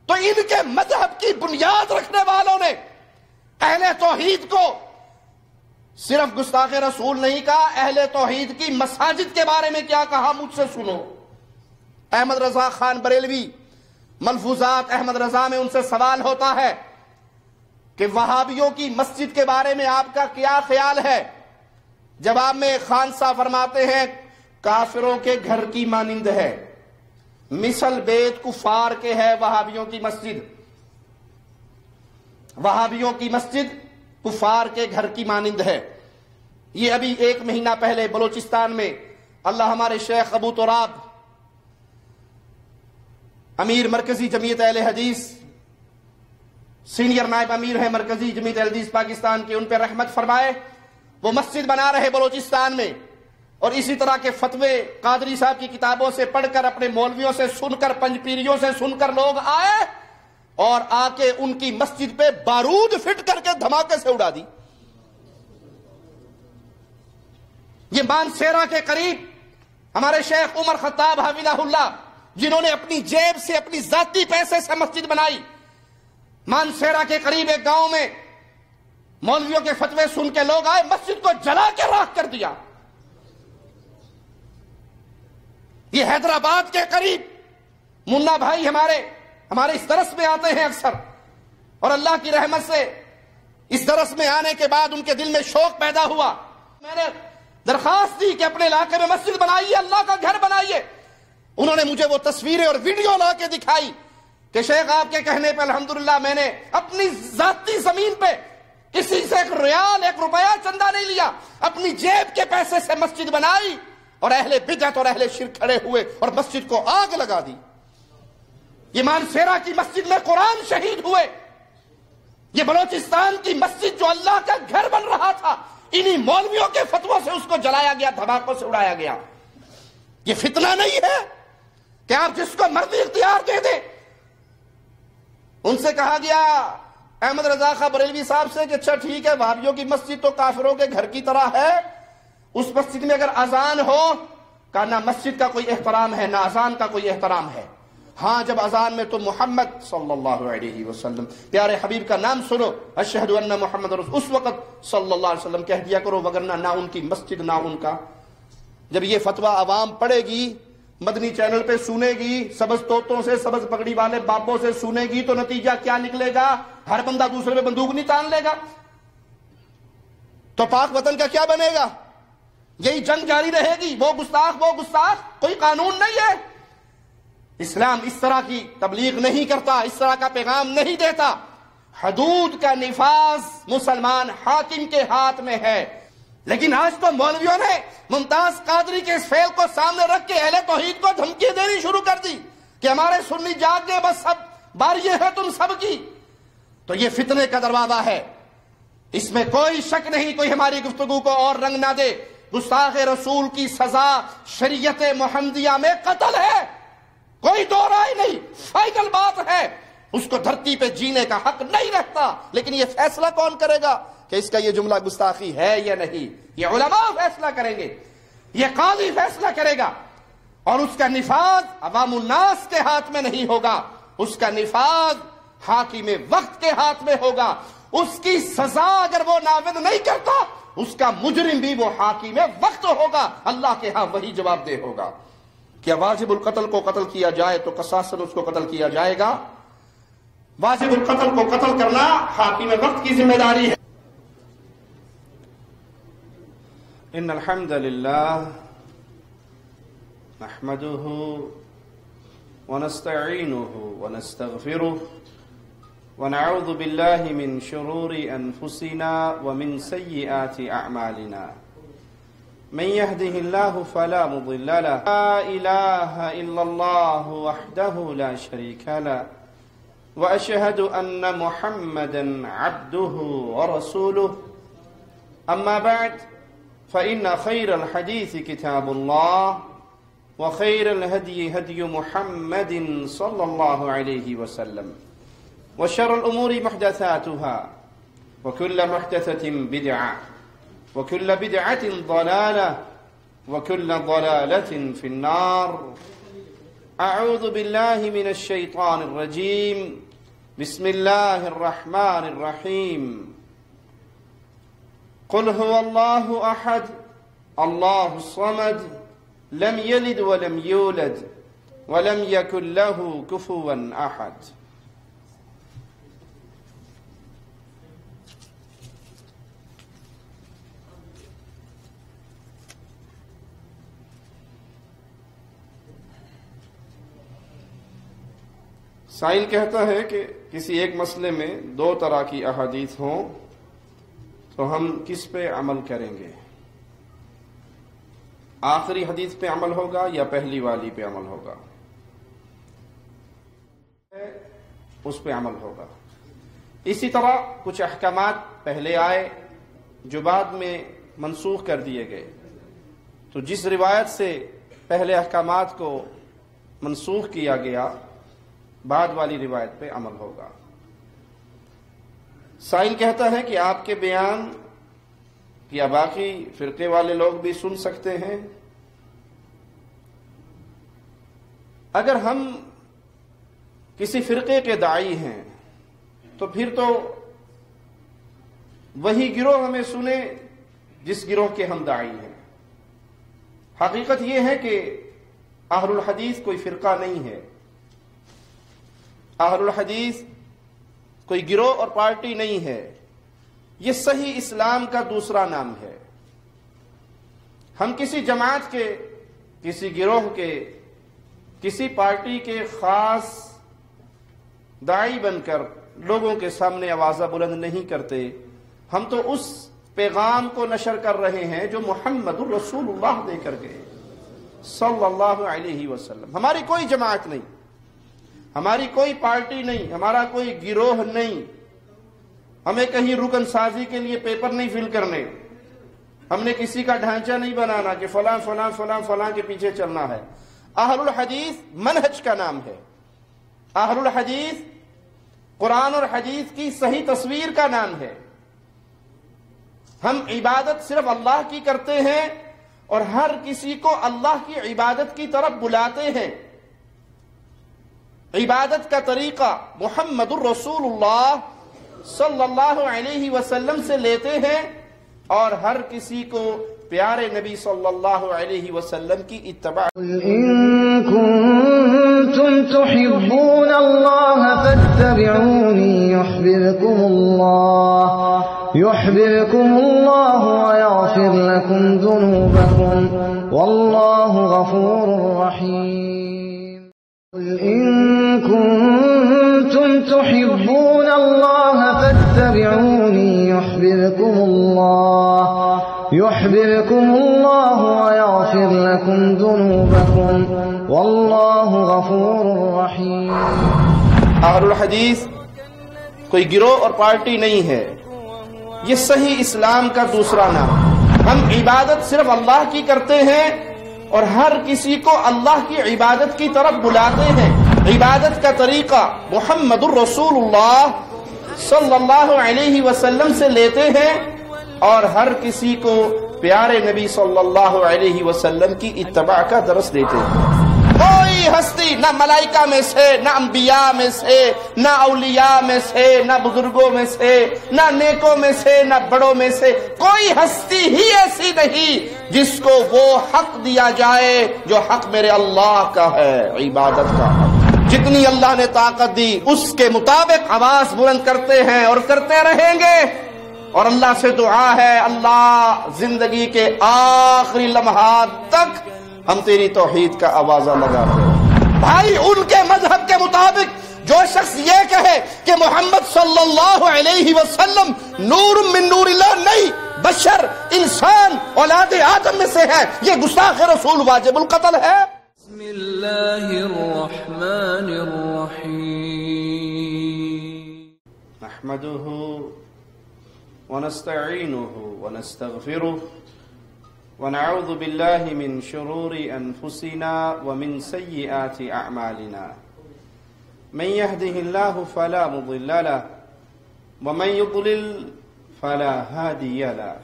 تو ان کے مذہب کی بنیاد رکھنے والوں نے اہل توحید کو صرف گستاخ رسول نہیں کہا، اہل توحید کی مساجد کے بارے میں کیا کہا مجھ سے سنو۔ احمد رضا خان بریلوی، ملفوظات احمد رضا میں ان سے سوال ہوتا ہے کہ وہابیوں کی مسجد کے بارے میں آپ کا کیا خیال ہے؟ جواب میں خان صاحب فرماتے ہیں کافروں کے گھر کی مانند ہے، مثل بیت کفار کے ہے وہابیوں کی مسجد، وہابیوں کی مسجد کفار کے گھر کی مانند ہے۔ یہ ابھی 1 مہینہ پہلے بلوچستان میں اللہ ہمارے شیخ ابو تراب امیر مرکزی جمعیت اہل حدیث، سینئر نائب امیر ہیں مرکزی جمعیت اہل حدیث پاکستان کے، ان پہ رحمت فرمائے، وہ مسجد بنا رہے بلوچستان میں، اور اسی طرح کے فتوے قادری صاحب کی کتابوں سے پڑھ کر، اپنے مولویوں سے سن کر، پنج پیریوں سے سن کر لوگ آئے اور آ کے ان کی مسجد پہ بارود فٹ کر کے دھماکے سے اڑا دی۔ یہ مانسیرا کے قریب ہمارے شیخ عمر خطاب حفظہ اللہ، جنہوں نے اپنی جیب سے، اپنی ذاتی پیسے سے مسجد بنائی، مانسیرا کے قریب ایک گاؤں میں مولویوں کے فتوے سن کے لوگ آئے، مسجد کو جلا کے راکھ کر دیا۔ یہ حیدرآباد کے قریب منا بھائی ہمارے اس درس میں آتے ہیں اکثر، اور اللہ کی رحمت سے اس درس میں آنے کے بعد ان کے دل میں شوق پیدا ہوا۔ میں نے درخواست دی کہ اپنے علاقے میں مسجد بنائیے، اللہ کا گھر بنائیے۔ انہوں نے مجھے وہ تصویریں اور ویڈیو لا کے دکھائی کہ شیخ آپ کے کہنے پہ الحمدللہ میں نے اپنی ذاتی زمین پہ کسی سے 1 ریال 1 روپیہ چندہ نہیں لیا، اپنی جیب کے پیسے سے مسجد بنائی، اور اہل بدعت اور اہل شرک کھڑے ہوئے اور مسجد کو آگ لگا دی۔ یہ مانسیرا کی مسجد میں قرآن شہید ہوئے، یہ بلوچستان کی مسجد جو اللہ کا گھر بن رہا تھا، انہی مولویوں کے فتووں سے اس کو جلایا گیا، دھماکوں سے اڑایا گیا۔ یہ فتنہ نہیں ہے کہ آپ جس کو مرضی اختیار دے دیں۔ ان سے کہا گیا احمد رضا خان بریلوی صاحب سے کہ اچھا ٹھیک ہے، وہابیوں کی مسجد تو کافروں کے گھر کی طرح ہے، اس مسجد میں اگر اذان ہو، کہا نہ مسجد کا کوئی احترام ہے نہ اذان کا کوئی احترام ہے، ہاں جب اذان میں تو محمد صلی اللہ علیہ وسلم پیارے حبیب کا نام سنو، اشہد ان محمد رسول، اس وقت صلی اللہ علیہ وسلم کہہ دیا کرو، وگرنہ نہ ان کی مسجد نہ ان کا۔ جب یہ فتویٰ عوام پڑھے گی، مدنی چینل پہ سنے گی، سبز طوطوں سے، سبز پگڑی والے باپوں سے سنے گی، تو نتیجہ کیا نکلے گا؟ ہر بندہ دوسرے پہ بندوق نہیں تان لے گا، تو پاک وطن کا کیا بنے گا؟ یہی جنگ جاری رہے گی، وہ گستاخ، کوئی قانون نہیں ہے۔ اسلام اس طرح کی تبلیغ نہیں کرتا، اس طرح کا پیغام نہیں دیتا۔ حدود کا نفاذ مسلمان حاکم کے ہاتھ میں ہے، لیکن آج تو مولویوں نے ممتاز قادری کے اس فعل کو سامنے رکھ کے اہل توحید کو دھمکی دینی شروع کر دی کہ ہمارے سنی جاگ گئے، بس اب باری ہے تم سب کی۔ تو یہ فتنے کا دروازہ ہے، اس میں کوئی شک نہیں، کوئی ہماری گفتگو کو اور رنگ نہ دے۔ گستاخ رسول کی سزا شریعت محمدیہ میں قتل ہے، کوئی دو رائے نہیں، فائنل بات ہے، اس کو دھرتی پہ جینے کا حق نہیں رہتا۔ لیکن یہ فیصلہ کون کرے گا کہ اس کا یہ جملہ گستاخی ہے یا نہیں؟ یہ علماء فیصلہ کریں گے، یہ قاضی فیصلہ کرے گا، اور اس کا نفاذ عوام الناس کے ہاتھ میں نہیں ہوگا، اس کا نفاذ حاکم وقت کے ہاتھ میں ہوگا۔ اس کی سزا اگر وہ نافذ نہیں کرتا، اس کا مجرم بھی وہ حاکم وقت ہوگا، اللہ کے ہاں وہی جواب دہ ہوگا۔ کیا واجب القتل کو قتل کیا جائے تو قصاصاً اس کو قتل کیا جائے گا؟ واجب القتل کو قتل کرنا حاکم وقت کی ذمہ داری ہے۔ ان الحمد للہ نحمده ونستعینه ونستغفره ونعوذ بالله من شرور انفسنا ومن سیئات اعمالنا من يهده الله فلا مضل له لا اله الا الله وحده لا شريك له واشهد ان محمدا عبده ورسوله اما بعد فإن خير الحديث كتاب الله وخير الهدي هدي محمد صلى الله عليه وسلم وشر الأمور محدثاتها وكل محدثة بدعة وكل بدعة ضلالة وكل ضلالة في النار أعوذ بالله من الشيطان الرجيم بسم الله الرحمن الرحيم قل هو الله أحد الله الصمد لم يلد ولم يولد ولم يكن له كفوا أحد۔ سائل کہتا ہے کہ کسی ایک مسئلے میں دو طرح کی احادیث ہوں تو ہم کس پہ عمل کریں گے؟ آخری حدیث پہ عمل ہوگا یا پہلی والی پہ عمل ہوگا؟ اس پہ عمل ہوگا۔ اسی طرح کچھ احکامات پہلے آئے جو بعد میں منسوخ کر دیے گئے، تو جس روایت سے پہلے احکامات کو منسوخ کیا گیا بعد والی روایت پہ عمل ہوگا۔ سائل کہتا ہے کہ آپ کے بیان یا باقی فرقے والے لوگ بھی سن سکتے ہیں؟ اگر ہم کسی فرقے کے داعی ہیں تو پھر تو وہی گروہ ہمیں سنے جس گروہ کے ہم داعی ہیں۔ حقیقت یہ ہے کہ اہل الحدیث کوئی فرقہ نہیں ہے، اہل الحدیث کوئی گروہ اور پارٹی نہیں ہے، یہ صحیح اسلام کا دوسرا نام ہے۔ ہم کسی جماعت کے، کسی گروہ کے، کسی پارٹی کے خاص داعی بن کر لوگوں کے سامنے آوازہ بلند نہیں کرتے، ہم تو اس پیغام کو نشر کر رہے ہیں جو محمد الرسول اللہ دے کر گئے صلی اللہ علیہ وسلم۔ ہماری کوئی جماعت نہیں، ہماری کوئی پارٹی نہیں، ہمارا کوئی گروہ نہیں، ہمیں کہیں رکن سازی کے لیے پیپر نہیں فل کرنے، ہم نے کسی کا ڈھانچہ نہیں بنانا کہ فلاں فلاں فلاں فلاں کے پیچھے چلنا ہے۔ اہل الحدیث منہج کا نام ہے، اہل الحدیث قرآن اور حدیث کی صحیح تصویر کا نام ہے۔ ہم عبادت صرف اللہ کی کرتے ہیں اور ہر کسی کو اللہ کی عبادت کی طرف بلاتے ہیں۔ عبادت کا طریقہ محمد الرسول اللہ صلی اللہ علیہ وسلم سے لیتے ہیں اور ہر کسی کو پیارے نبی صلی اللہ علیہ وسلم کی اتباع۔ إن كنتم تحبون الله فاتبعوني يحببكم الله ويغفر لكم ذنوبكم والله غفور رحيم إن كنتم تحبون الله فاتبعوني يحببكم الله ويغفر لكم ذنوبكم والله غفور رحيم۔ اہل الحدیث کوئی گروہ اور پارٹی نہیں ہے، یہ صحیح اسلام کا دوسرا نام ہے۔ ہم عبادت صرف اللہ کی کرتے ہیں اور ہر کسی کو اللہ کی عبادت کی طرف بلاتے ہیں۔ عبادت کا طریقہ محمد الرسول اللہ صلی اللہ علیہ وسلم سے لیتے ہیں اور ہر کسی کو پیارے نبی صلی اللہ علیہ وسلم کی اتباع کا درس دیتے ہیں۔ کوئی ہستی نہ ملائکہ میں سے، نہ انبیاء میں سے، نہ اولیاء میں سے، نہ بزرگوں میں سے، نہ نیکوں میں سے، نہ بڑوں میں سے کوئی ہستی ہی ایسی نہیں جس کو وہ حق دیا جائے جو حق میرے اللہ کا ہے، عبادت کا حق۔ جتنی اللہ نے طاقت دی اس کے مطابق آواز بلند کرتے ہیں اور کرتے رہیں گے، اور اللہ سے دعا ہے اللہ زندگی کے آخری لمحات تک ہم تیری توحید کا آوازہ لگاتے ہیں۔ بھائی ان کے مذہب کے مطابق جو شخص یہ کہے کہ محمد صلی اللہ علیہ وسلم نور من نور اللہ نہیں، بشر انسان اولاد آدم میں سے ہے، یہ گستاخ رسول واجب القتل ہے۔ بسم اللہ الرحمن الرحیم نحمده ونستعینه ونستغفره ونعوذ بالله من شرور أنفسنا ومن سيئات أعمالنا من يهده الله فلا مضل له ومن يضلل فلا هادي له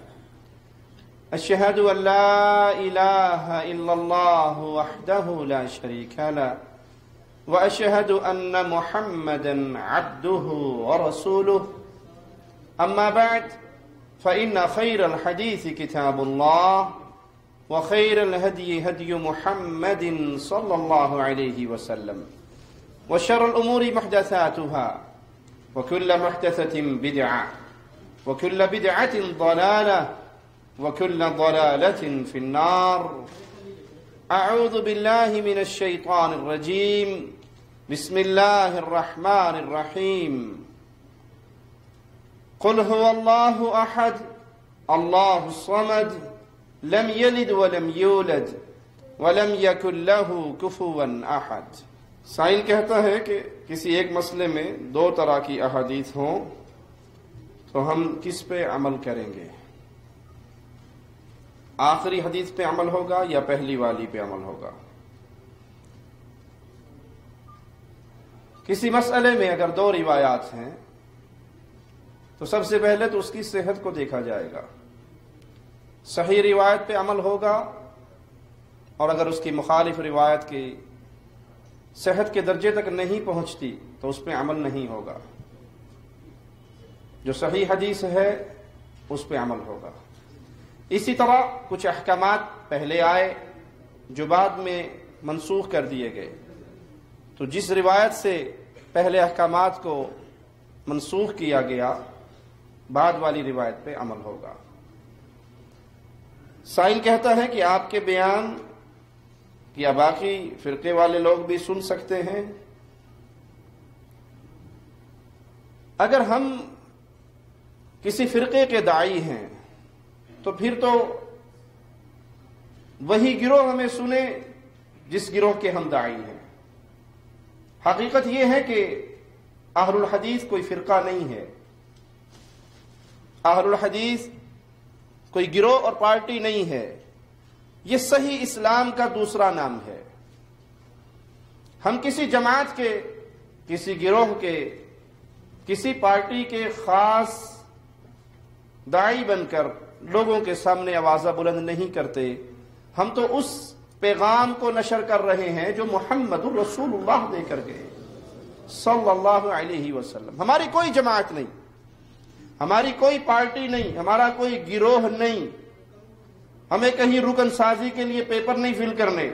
أشهد أن لا إله إلا الله وحده لا شريك له وأشهد أن محمدا عبده ورسوله أما بعد فإن خير الحديث كتاب الله وخير الهدي هدي محمد صلى الله عليه وسلم وشر الأمور محدثاتها وكل محدثة بدعة وكل بدعة ضلالة وكل ضلالة في النار أعوذ بالله من الشيطان الرجيم بسم الله الرحمن الرحيم قل هو الله أحد الله الصمد لم يلد ولم يولد ولم يكن له كفوا أحد۔ سائل کہتا ہے کہ کسی ایک مسئلے میں دو طرح کی احادیث ہوں تو ہم کس پہ عمل کریں گے؟ آخری حدیث پہ عمل ہوگا یا پہلی والی پہ عمل ہوگا؟ کسی مسئلے میں اگر دو روایات ہیں تو سب سے پہلے تو اس کی صحت کو دیکھا جائے گا، صحیح روایت پہ عمل ہوگا، اور اگر اس کی مخالف روایت کی صحت کے درجے تک نہیں پہنچتی تو اس پہ عمل نہیں ہوگا۔ جو صحیح حدیث ہے اس پہ عمل ہوگا۔ اسی طرح کچھ احکامات پہلے آئے جو بعد میں منسوخ کر دیے گئے، تو جس روایت سے پہلے احکامات کو منسوخ کیا گیا بعد والی روایت پہ عمل ہوگا۔ سائل کہتا ہے کہ آپ کے بیان کیا باقی فرقے والے لوگ بھی سن سکتے ہیں؟ اگر ہم کسی فرقے کے داعی ہیں تو پھر تو وہی گروہ ہمیں سنے جس گروہ کے ہم داعی ہیں۔ حقیقت یہ ہے کہ اہل الحدیث کوئی فرقہ نہیں ہے، اہل الحدیث کوئی گروہ اور پارٹی نہیں ہے، یہ صحیح اسلام کا دوسرا نام ہے۔ ہم کسی جماعت کے، کسی گروہ کے، کسی پارٹی کے خاص داعی بن کر لوگوں کے سامنے آوازہ بلند نہیں کرتے، ہم تو اس پیغام کو نشر کر رہے ہیں جو محمد الرسول اللہ دے کر گئے صلی اللہ علیہ وسلم۔ ہماری کوئی جماعت نہیں، ہماری کوئی پارٹی نہیں، ہمارا کوئی گروہ نہیں، ہمیں کہیں رکن سازی کے لیے پیپر نہیں فل کرنے،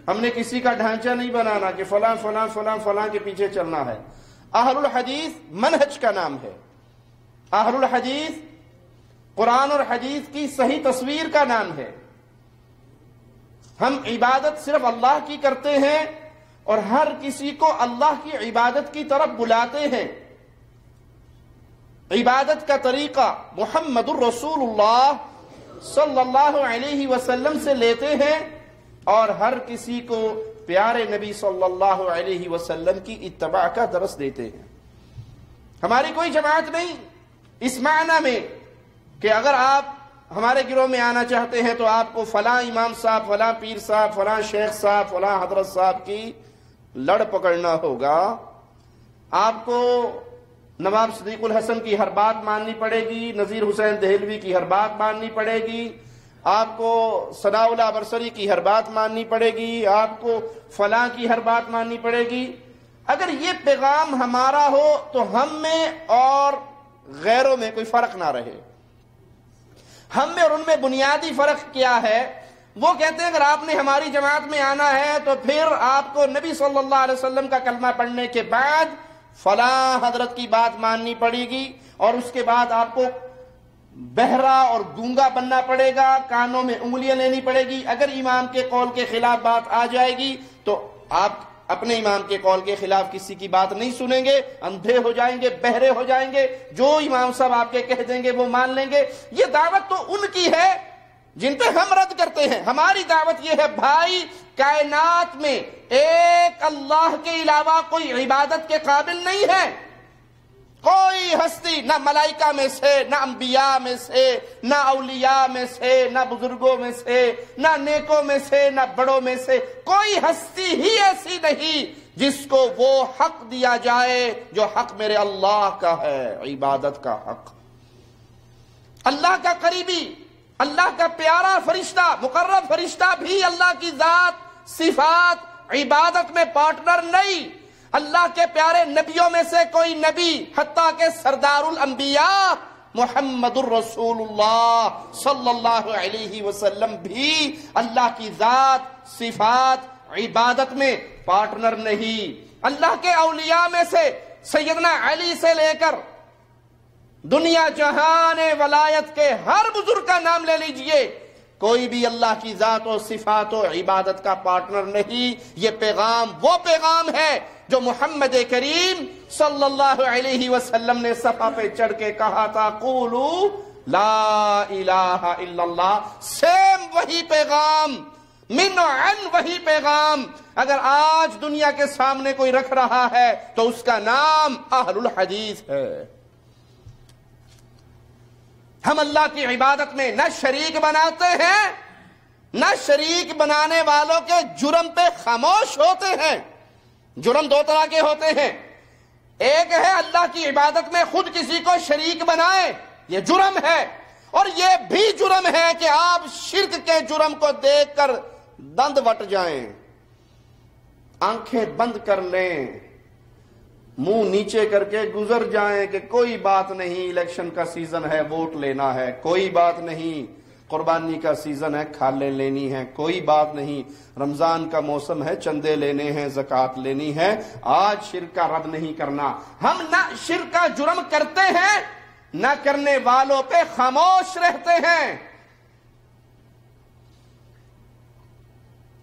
ہم نے کسی کا ڈھانچہ نہیں بنانا کہ فلاں فلاں فلاں فلاں کے پیچھے چلنا ہے۔ اہل الحدیث منہج کا نام ہے، اہل الحدیث قرآن اور حدیث کی صحیح تصویر کا نام ہے۔ ہم عبادت صرف اللہ کی کرتے ہیں اور ہر کسی کو اللہ کی عبادت کی طرف بلاتے ہیں۔ عبادت کا طریقہ محمد الرسول اللہ صلی اللہ علیہ وسلم سے لیتے ہیں اور ہر کسی کو پیارے نبی صلی اللہ علیہ وسلم کی اتباع کا درس دیتے ہیں۔ ہماری کوئی جماعت نہیں اس معنی میں کہ اگر آپ ہمارے گروہ میں آنا چاہتے ہیں تو آپ کو فلاں امام صاحب، فلاں پیر صاحب، فلاں شیخ صاحب، فلاں حضرت صاحب کی لڑ پکڑنا ہوگا، آپ کو نواب صدیق الحسن کی ہر بات ماننی پڑے گی، نذیر حسین دہلوی کی ہر بات ماننی پڑے گی، آپ کو ثناء اللہ برسری کی ہر بات ماننی پڑے گی، آپ کو فلاں کی ہر بات ماننی پڑے گی۔ اگر یہ پیغام ہمارا ہو تو ہم میں اور غیروں میں کوئی فرق نہ رہے۔ ہم میں اور ان میں بنیادی فرق کیا ہے؟ وہ کہتے ہیں اگر آپ نے ہماری جماعت میں آنا ہے تو پھر آپ کو نبی صلی اللہ علیہ وسلم کا کلمہ پڑھنے کے بعد فلاں حضرت کی بات ماننی پڑے گی، اور اس کے بعد آپ کو بہرا اور گونگا بننا پڑے گا، کانوں میں انگلیاں لینی پڑے گی۔ اگر امام کے قول کے خلاف بات آ جائے گی تو آپ اپنے امام کے قول کے خلاف کسی کی بات نہیں سنیں گے، اندھے ہو جائیں گے، بہرے ہو جائیں گے، جو امام صاحب آپ کے کہہ دیں گے وہ مان لیں گے۔ یہ دعوت تو ان کی ہے جن پہ ہم رد کرتے ہیں۔ ہماری دعوت یہ ہے بھائی، کائنات میں ایک اللہ کے علاوہ کوئی عبادت کے قابل نہیں ہے۔ کوئی ہستی، نہ ملائکہ میں سے، نہ انبیاء میں سے، نہ اولیاء میں سے، نہ بزرگوں میں سے، نہ نیکوں میں سے، نہ بڑوں میں سے، کوئی ہستی ہی ایسی نہیں جس کو وہ حق دیا جائے جو حق میرے اللہ کا ہے، عبادت کا حق۔ اللہ کا قریبی، اللہ کا پیارا فرشتہ، مقرب فرشتہ بھی اللہ کی ذات، صفات، عبادت میں پارٹنر نہیں۔ اللہ کے پیارے نبیوں میں سے کوئی نبی، حتیٰ کہ سردار الانبیاء محمد الرسول اللہ صلی اللہ علیہ وسلم بھی اللہ کی ذات، صفات، عبادت میں پارٹنر نہیں۔ اللہ کے اولیاء میں سے سیدنا علی سے لے کر دنیا جہان ولایت کے ہر بزرگ کا نام لے لیجئے، کوئی بھی اللہ کی ذات و صفات و عبادت کا پارٹنر نہیں۔ یہ پیغام وہ پیغام ہے جو محمد کریم صلی اللہ علیہ وسلم نے صفا پہ چڑھ کے کہا تھا، قولو لا الہ الا اللہ۔ سیم وہی پیغام، من عن وہی پیغام اگر آج دنیا کے سامنے کوئی رکھ رہا ہے تو اس کا نام اہل الحدیث ہے۔ ہم اللہ کی عبادت میں نہ شریک بناتے ہیں، نہ شریک بنانے والوں کے جرم پہ خاموش ہوتے ہیں۔ جرم دو طرح کے ہوتے ہیں، ایک ہے اللہ کی عبادت میں خود کسی کو شریک بنائیں، یہ جرم ہے، اور یہ بھی جرم ہے کہ آپ شرک کے جرم کو دیکھ کر دند وٹ جائیں، آنکھیں بند کر لیں، منہ نیچے کر کے گزر جائیں کہ کوئی بات نہیں، الیکشن کا سیزن ہے، ووٹ لینا ہے، کوئی بات نہیں، قربانی کا سیزن ہے، کھالیں لینی ہے، کوئی بات نہیں، رمضان کا موسم ہے، چندے لینے ہیں، زکوٰۃ لینی ہے، آج شرک کا رد نہیں کرنا۔ ہم نہ شرک کا جرم کرتے ہیں، نہ کرنے والوں پہ خاموش رہتے ہیں۔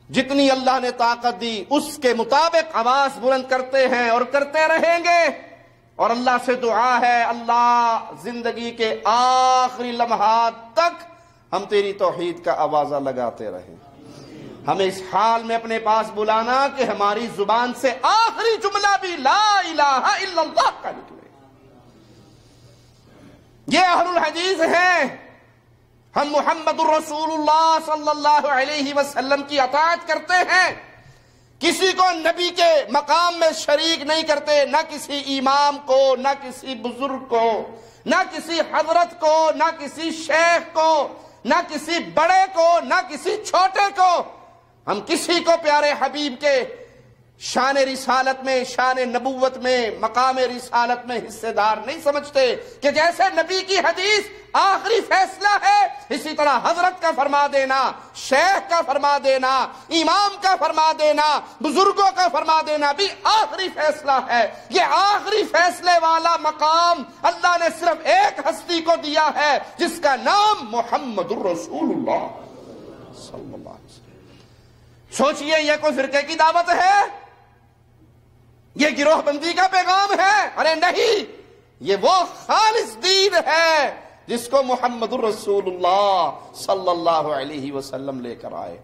جتنی اللہ نے طاقت دی اس کے مطابق آواز بلند کرتے ہیں اور کرتے رہیں گے، اور اللہ سے دعا ہے اللہ زندگی کے آخری لمحات تک ہم تیری توحید کا آوازہ لگاتے رہیں۔ ہمیں اس حال میں اپنے پاس بلانا کہ ہماری زبان سے آخری جملہ بھی لا الہ الا اللہ کا نکلے۔ یہ اہل الحدیث ہیں۔ ہم محمد الرسول اللہ صلی اللہ علیہ وسلم کی اطاعت کرتے ہیں، کسی کو نبی کے مقام میں شریک نہیں کرتے، نہ کسی امام کو، نہ کسی بزرگ کو، نہ کسی حضرت کو، نہ کسی شیخ کو، نہ کسی بڑے کو، نہ کسی چھوٹے کو۔ ہم کسی کو پیارے حبیب کے شان رسالت میں، شان نبوت میں، مقام رسالت میں حصے دار نہیں سمجھتے کہ جیسے نبی کی حدیث آخری فیصلہ ہے، اسی طرح حضرت کا فرما دینا، شیخ کا فرما دینا، امام کا فرما دینا، بزرگوں کا فرما دینا بھی آخری فیصلہ ہے۔ یہ آخری فیصلے والا مقام اللہ نے صرف ایک ہستی کو دیا ہے جس کا نام محمد الرسول اللہ صلی اللہ علیہ وسلم۔ سوچئے یہ کوئی فرقے کی دعوت ہے؟ یہ گروہ بندی کا پیغام ہے؟ ارے نہیں، یہ وہ خالص دین ہے جس کو محمد الرسول اللہ صلی اللہ علیہ وسلم لے کر آئے۔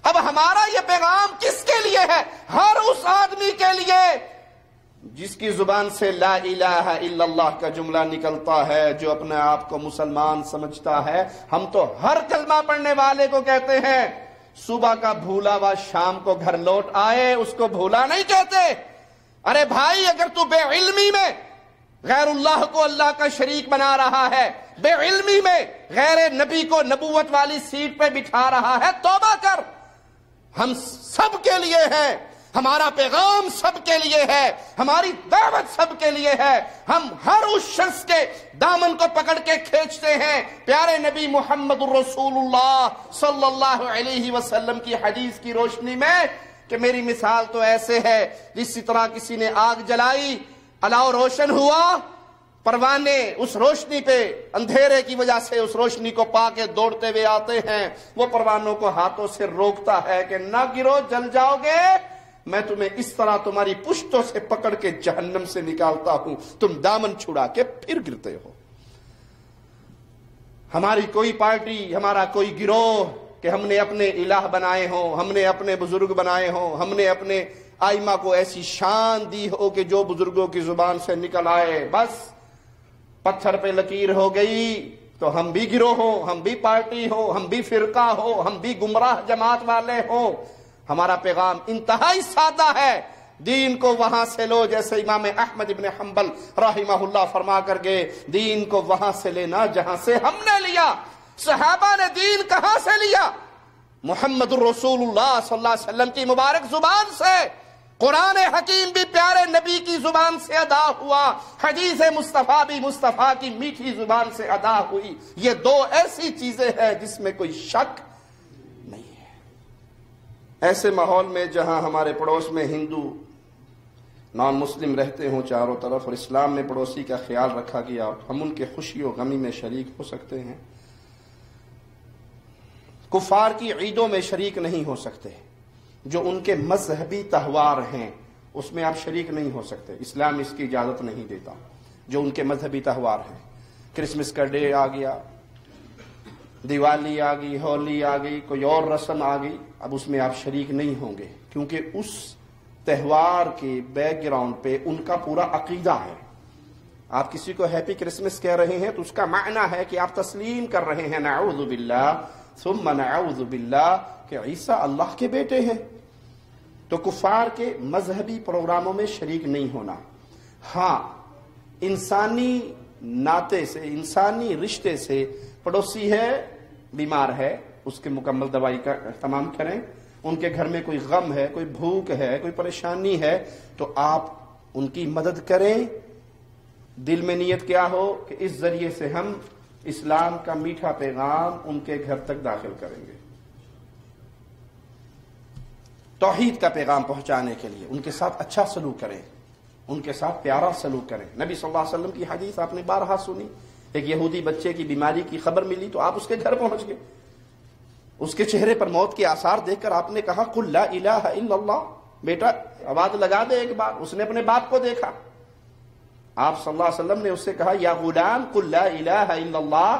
اب ہمارا یہ پیغام کس کے لیے ہے؟ ہر اس آدمی کے لیے جس کی زبان سے لا الہ الا اللہ کا جملہ نکلتا ہے، جو اپنے آپ کو مسلمان سمجھتا ہے، ہم تو ہر کلمہ پڑھنے والے کو کہتے ہیں صبح کا بھولا ہوا شام کو گھر لوٹ آئے، اس کو بھولا نہیں کہتے۔ ارے بھائی، اگر تو بے علمی میں غیر اللہ کو اللہ کا شریک بنا رہا ہے، بے علمی میں غیر نبی کو نبوت والی سیٹ پہ بٹھا رہا ہے، توبہ کر۔ ہم سب کے لیے ہے، ہمارا پیغام سب کے لیے ہے، ہماری دعوت سب کے لیے ہے۔ ہم ہر اس شخص کے دامن کو پکڑ کے کھینچتے ہیں پیارے نبی محمد الرسول اللہ صلی اللہ علیہ وسلم کی حدیث کی روشنی میں، کہ میری مثال تو ایسے ہے جس طرح کسی نے آگ جلائی، الاؤ روشن ہوا، پروانے اس روشنی پہ اندھیرے کی وجہ سے اس روشنی کو پا کے دوڑتے ہوئے آتے ہیں، وہ پروانوں کو ہاتھوں سے روکتا ہے کہ نہ گرو، جل جاؤ گے، میں تمہیں اس طرح تمہاری پشتوں سے پکڑ کے جہنم سے نکالتا ہوں، تم دامن چھڑا کے پھر گرتے ہو۔ ہماری کوئی پارٹی، ہمارا کوئی گروہ کہ ہم نے اپنے الہ بنائے ہوں، ہم نے اپنے بزرگ بنائے ہوں، ہم نے اپنے آئمہ کو ایسی شان دی ہو کہ جو بزرگوں کی زبان سے نکل آئے بس پتھر پہ لکیر ہو گئی، تو ہم بھی گروہ ہوں، ہم بھی پارٹی ہو، ہم بھی فرقہ ہو، ہم بھی گمراہ جماعت والے ہوں۔ ہمارا پیغام انتہائی سادہ ہے، دین کو وہاں سے لو، جیسے امام احمد ابن حنبل رحمہ اللہ فرما کر گئے، دین کو وہاں سے لینا جہاں سے ہم نے لیا۔ صحابہ نے دین کہاں سے لیا؟ محمد الرسول اللہ صلی اللہ علیہ وسلم کی مبارک زبان سے۔ قرآن حکیم بھی پیارے نبی کی زبان سے ادا ہوا، حدیث مصطفیٰ بھی مصطفیٰ کی میٹھی زبان سے ادا ہوئی۔ یہ دو ایسی چیزیں ہیں جس میں کوئی شک نہیں ہے۔ ایسے ماحول میں جہاں ہمارے پڑوس میں ہندو نان مسلم رہتے ہوں چاروں طرف، اور اسلام میں پڑوسی کا خیال رکھا گیا، ہم ان کے خوشی و غمی میں شریک ہو سکتے ہیں، کفار کی عیدوں میں شریک نہیں ہو سکتے، جو ان کے مذہبی تہوار ہیں اس میں آپ شریک نہیں ہو سکتے، اسلام اس کی اجازت نہیں دیتا۔ جو ان کے مذہبی تہوار ہیں، کرسمس کا ڈے آ گیا، دیوالی آ گئی، ہولی آ گئی، کوئی اور رسم آ گئی، اب اس میں آپ شریک نہیں ہوں گے، کیونکہ اس تہوار کے بیک گراؤنڈ پہ ان کا پورا عقیدہ ہے۔ آپ کسی کو ہیپی کرسمس کہہ رہے ہیں تو اس کا معنی ہے کہ آپ تسلیم کر رہے ہیں نعوذ باللہ ثم نعوذ باللہ کہ عیسیٰ اللہ کے بیٹے ہیں۔ تو کفار کے مذہبی پروگراموں میں شریک نہیں ہونا۔ ہاں، انسانی ناطے سے، انسانی رشتے سے پڑوسی ہے، بیمار ہے، اس کے مکمل دوائی کا اہتمام کریں۔ ان کے گھر میں کوئی غم ہے، کوئی بھوک ہے، کوئی پریشانی ہے، تو آپ ان کی مدد کریں۔ دل میں نیت کیا ہو کہ اس ذریعے سے ہم اسلام کا میٹھا پیغام ان کے گھر تک داخل کریں گے، توحید کا پیغام پہنچانے کے لیے ان کے ساتھ اچھا سلوک کریں، ان کے ساتھ پیارا سلوک کریں۔ نبی صلی اللہ علیہ وسلم کی حدیث آپ نے بارہا سنی، ایک یہودی بچے کی بیماری کی خبر ملی تو آپ اس کے گھر پہنچ گئے، اس کے چہرے پر موت کے آثار دیکھ کر آپ نے کہا قل لا الہ الا اللہ، بیٹا آواز لگا دے ایک بار۔ اس نے اپنے باپ کو دیکھا، آپ صلی اللہ علیہ وسلم نے اس سے کہا یا غلام قل لا الہ الا اللہ،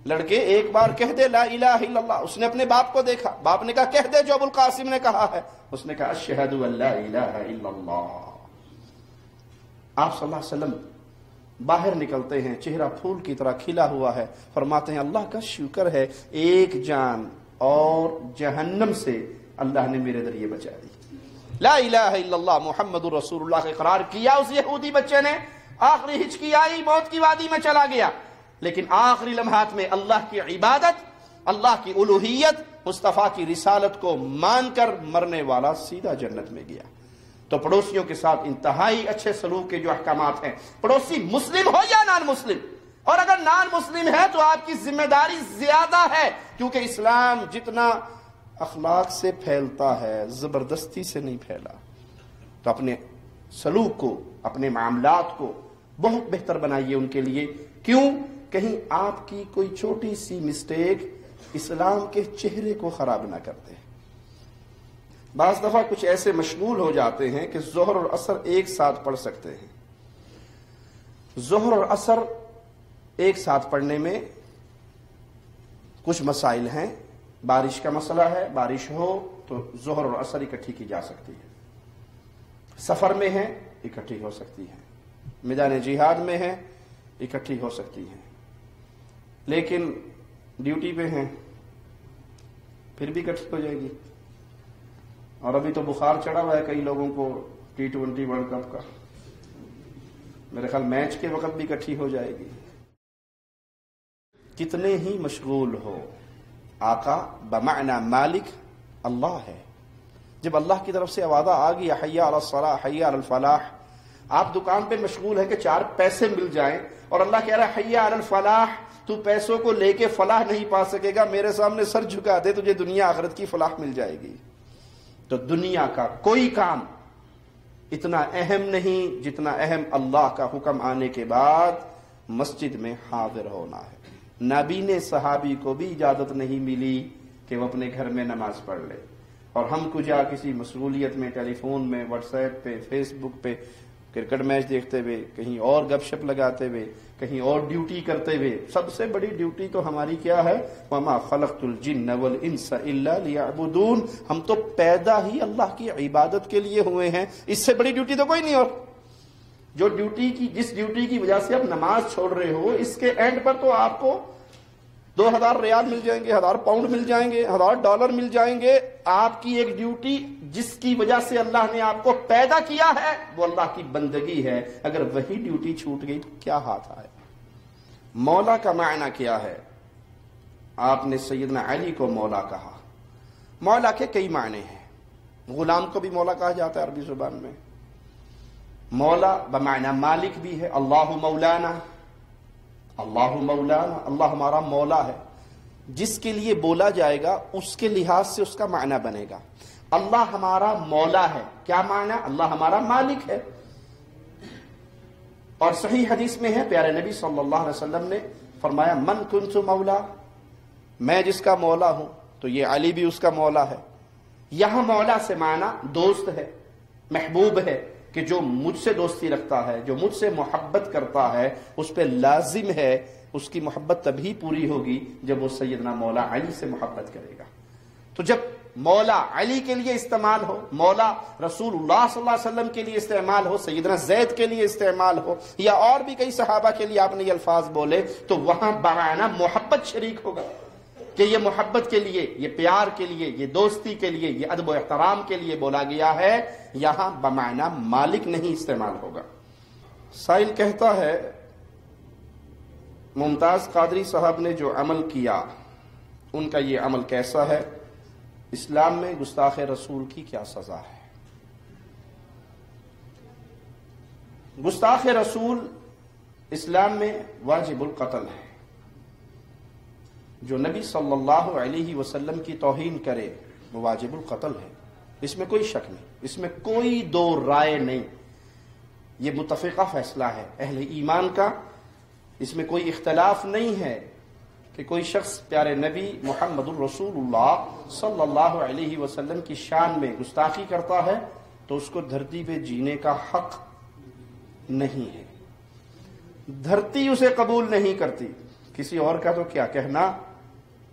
لڑکے ایک بار کہہ دے لا الہ الا اللہ۔ اس نے اپنے باپ کو دیکھا، باپ نے کہا کہہ دے جو ابو القاسم نے کہا ہے۔ اس نے کہا اشہد ان لا الہ الا اللہ۔ آپ صلی اللہ علیہ وسلم باہر نکلتے ہیں، چہرہ پھول کی طرح کھلا ہوا ہے، فرماتے ہیں اللہ کا شکر ہے ایک جان اور جہنم سے اللہ نے میرے ذریعے بچا دی۔ لا الہ الا اللہ محمد الرسول اللہ کا اقرار کیا اس یہودی بچے نے، آخری ہچکی آئی، موت کی وادی میں چلا گیا، لیکن آخری لمحات میں اللہ کی عبادت، اللہ کی الوہیت، مصطفیٰ کی رسالت کو مان کر مرنے والا سیدھا جنت میں گیا۔ تو پڑوسیوں کے ساتھ انتہائی اچھے سلوک کے جو احکامات ہیں، پڑوسی مسلم ہو یا نان مسلم، اور اگر نان مسلم ہے تو آپ کی ذمہ داری زیادہ ہے، کیونکہ اسلام جتنا اخلاق سے پھیلتا ہے زبردستی سے نہیں پھیلا۔ تو اپنے سلوک کو، اپنے معاملات کو بہت بہتر بنائیے ان کے لیے۔ کیوں؟ کہیں آپ کی کوئی چھوٹی سی مسٹیک اسلام کے چہرے کو خراب نہ کرتے۔ بعض دفعہ کچھ ایسے مشغول ہو جاتے ہیں کہ ظہر اور عصر ایک ساتھ پڑھ سکتے ہیں۔ ظہر اور عصر ایک ساتھ پڑھنے میں کچھ مسائل ہیں، بارش کا مسئلہ ہے، بارش ہو تو ظہر اور عصر اکٹھی کی جا سکتی ہے، سفر میں ہے اکٹھی ہو سکتی ہیں، میدان جہاد میں ہیں اکٹھی ہو سکتی ہیں، لیکن ڈیوٹی پہ ہیں پھر بھی اکٹھی ہو جائے گی۔ اور ابھی تو بخار چڑھا ہوا ہے کئی لوگوں کو T20 ورلڈ کپ کا، میرے خیال میچ کے وقت بھی اکٹھی ہو جائے گی۔ کتنے ہی مشغول ہو، آقا بمعنی مالک اللہ ہے۔ جب اللہ کی طرف سے آوازہ آ گئی حی علی الصلاح حی علی الفلاح، آپ دکان پہ مشغول ہے کہ 4 پیسے مل جائیں، اور اللہ کہہ رہا ہے حی علی الفلاح، تو پیسوں کو لے کے فلاح نہیں پا سکے گا، میرے سامنے سر جھکا دے تجھے دنیا آخرت کی فلاح مل جائے گی۔ تو دنیا کا کوئی کام اتنا اہم نہیں جتنا اہم اللہ کا حکم آنے کے بعد مسجد میں حاضر ہونا ہے۔ نبی نے صحابی کو بھی اجازت نہیں ملی کہ وہ اپنے گھر میں نماز پڑھ لے، اور ہم کجا کسی مشغولیت میں، ٹیلی فون میں، واٹس ایپ پہ، فیس بک پہ کرکٹ میچ دیکھتے ہوئے، کہیں اور گپ شپ لگاتے ہوئے، کہیں اور ڈیوٹی کرتے ہوئے۔ سب سے بڑی ڈیوٹی تو ہماری کیا ہے؟ وَمَا خَلَقْتُ الْجِنَّ وَالْإِنسَ إِلَّا لِيَعْبُدُونَ، ہم تو پیدا ہی اللہ کی عبادت کے لیے ہوئے ہیں، اس سے بڑی ڈیوٹی تو کوئی نہیں۔ اور جو ڈیوٹی کی، جس ڈیوٹی کی وجہ سے آپ نماز چھوڑ رہے ہو، اس کے اینڈ پر تو آپ کو 2000 ریال مل جائیں گے، 1000 پاؤنڈ مل جائیں گے، 1000 ڈالر مل جائیں گے۔ آپ کی ایک ڈیوٹی جس کی وجہ سے اللہ نے آپ کو پیدا کیا ہے وہ اللہ کی بندگی ہے، اگر وہی ڈیوٹی چھوٹ گئی تو کیا ہاتھ آئے؟ مولا کا معنی کیا ہے؟ آپ نے سیدنا علی کو مولا کہا۔ مولا کے کئی معنی ہیں، غلام کو بھی مولا کہا جاتا ہے عربی زبان میں۔ مولا بمعنی مالک بھی ہے، اللہ مولانا، اللہ مولانا، اللہ ہمارا مولا ہے۔ جس کے لیے بولا جائے گا اس کے لحاظ سے اس کا معنی بنے گا۔ اللہ ہمارا مولا ہے، کیا معنی؟ اللہ ہمارا مالک ہے۔ اور صحیح حدیث میں ہے، پیارے نبی صلی اللہ علیہ وسلم نے فرمایا من کنت مولا، میں جس کا مولا ہوں تو یہ علی بھی اس کا مولا ہے۔ یہاں مولا سے معنی دوست ہے، محبوب ہے، کہ جو مجھ سے دوستی رکھتا ہے، جو مجھ سے محبت کرتا ہے، اس پہ لازم ہے اس کی محبت تبھی پوری ہوگی جب وہ سیدنا مولا علی سے محبت کرے گا۔ تو جب مولا علی کے لیے استعمال ہو، مولا رسول اللہ صلی اللہ علیہ وسلم کے لیے استعمال ہو، سیدنا زید کے لیے استعمال ہو، یا اور بھی کئی صحابہ کے لیے آپ نے یہ الفاظ بولے، تو وہاں بمعنی محبت شریک ہوگا کہ یہ محبت کے لیے، یہ پیار کے لیے، یہ دوستی کے لیے، یہ ادب و احترام کے لیے بولا گیا ہے، یہاں بمعنی مالک نہیں استعمال ہوگا۔ سائل کہتا ہے ممتاز قادری صاحب نے جو عمل کیا ان کا یہ عمل کیسا ہے؟ اسلام میں گستاخ رسول کی کیا سزا ہے؟ گستاخ رسول اسلام میں واجب القتل ہے۔ جو نبی صلی اللہ علیہ وسلم کی توہین کرے وہ واجب القتل ہے، اس میں کوئی شک نہیں، اس میں کوئی دو رائے نہیں، یہ متفقہ فیصلہ ہے اہل ایمان کا، اس میں کوئی اختلاف نہیں ہے کہ کوئی شخص پیارے نبی محمد الرسول اللہ صلی اللہ علیہ وسلم کی شان میں گستاخی کرتا ہے تو اس کو دھرتی پہ جینے کا حق نہیں ہے، دھرتی اسے قبول نہیں کرتی، کسی اور کا تو کیا کہنا۔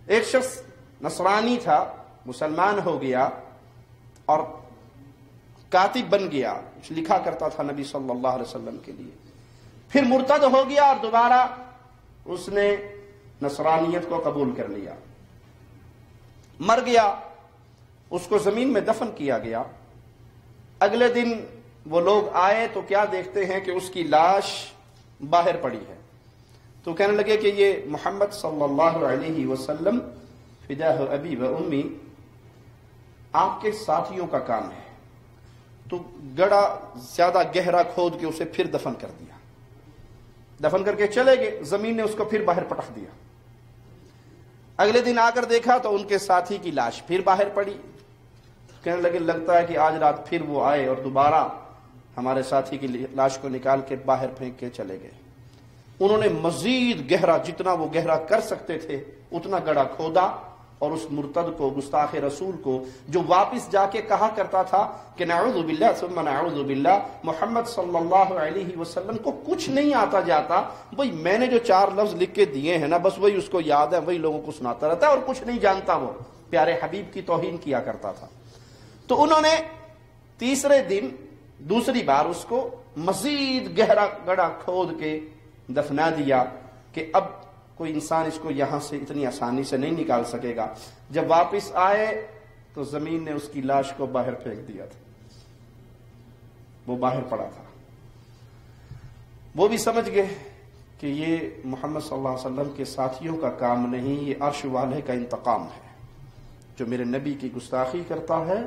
ایک شخص نصرانی تھا، مسلمان ہو گیا اور کاتب بن گیا، لکھا کرتا تھا نبی صلی اللہ علیہ وسلم کے لیے، پھر مرتد ہو گیا اور دوبارہ اس نے نصرانیت کو قبول کر لیا، مر گیا، اس کو زمین میں دفن کیا گیا۔ اگلے دن وہ لوگ آئے تو کیا دیکھتے ہیں کہ اس کی لاش باہر پڑی ہے، تو کہنے لگے کہ یہ محمد صلی اللہ علیہ وسلم فداہ ابی و امی آپ کے ساتھیوں کا کام ہے، تو گڑا زیادہ گہرا کھود کے اسے پھر دفن کر دیا، دفن کر کے چلے گئے، زمین نے اس کو پھر باہر پٹخ دیا۔ اگلے دن آ کر دیکھا تو ان کے ساتھی کی لاش پھر باہر پڑی، کہنے لگے لگتا ہے کہ آج رات پھر وہ آئے اور دوبارہ ہمارے ساتھی کی لاش کو نکال کے باہر پھینک کے چلے گئے۔ انہوں نے مزید گہرا، جتنا وہ گہرا کر سکتے تھے اتنا گڑا کھودا، اور اس مرتد کو، گستاخ رسول کو، جو واپس جا کے کہا کرتا تھا کہ نعوذ باللہ ثم نعوذ باللہ، محمد صلی اللہ علیہ وسلم کو کچھ نہیں آتا جاتا، بھئی میں نے جو 4 لفظ لکھ کے دیے ہیں نا بس وہی اس کو یاد ہے، وہی لوگوں کو سناتا رہتا ہے اور کچھ نہیں جانتا، وہ پیارے حبیب کی توہین کیا کرتا تھا۔ تو انہوں نے تیسرے دن دوسری بار اس کو مزید گہرا گڑھا کھود کے دفنا دیا کہ اب کوئی انسان اس کو یہاں سے اتنی آسانی سے نہیں نکال سکے گا. جب واپس آئے تو زمین نے اس کی لاش کو باہر پھینک دیا تھا. وہ باہر پڑا تھا. وہ بھی سمجھ گئے کہ یہ محمد صلی اللہ علیہ وسلم کے ساتھیوں کا کام نہیں، یہ عرش والے کا انتقام ہے. جو میرے نبی کی گستاخی کرتا ہے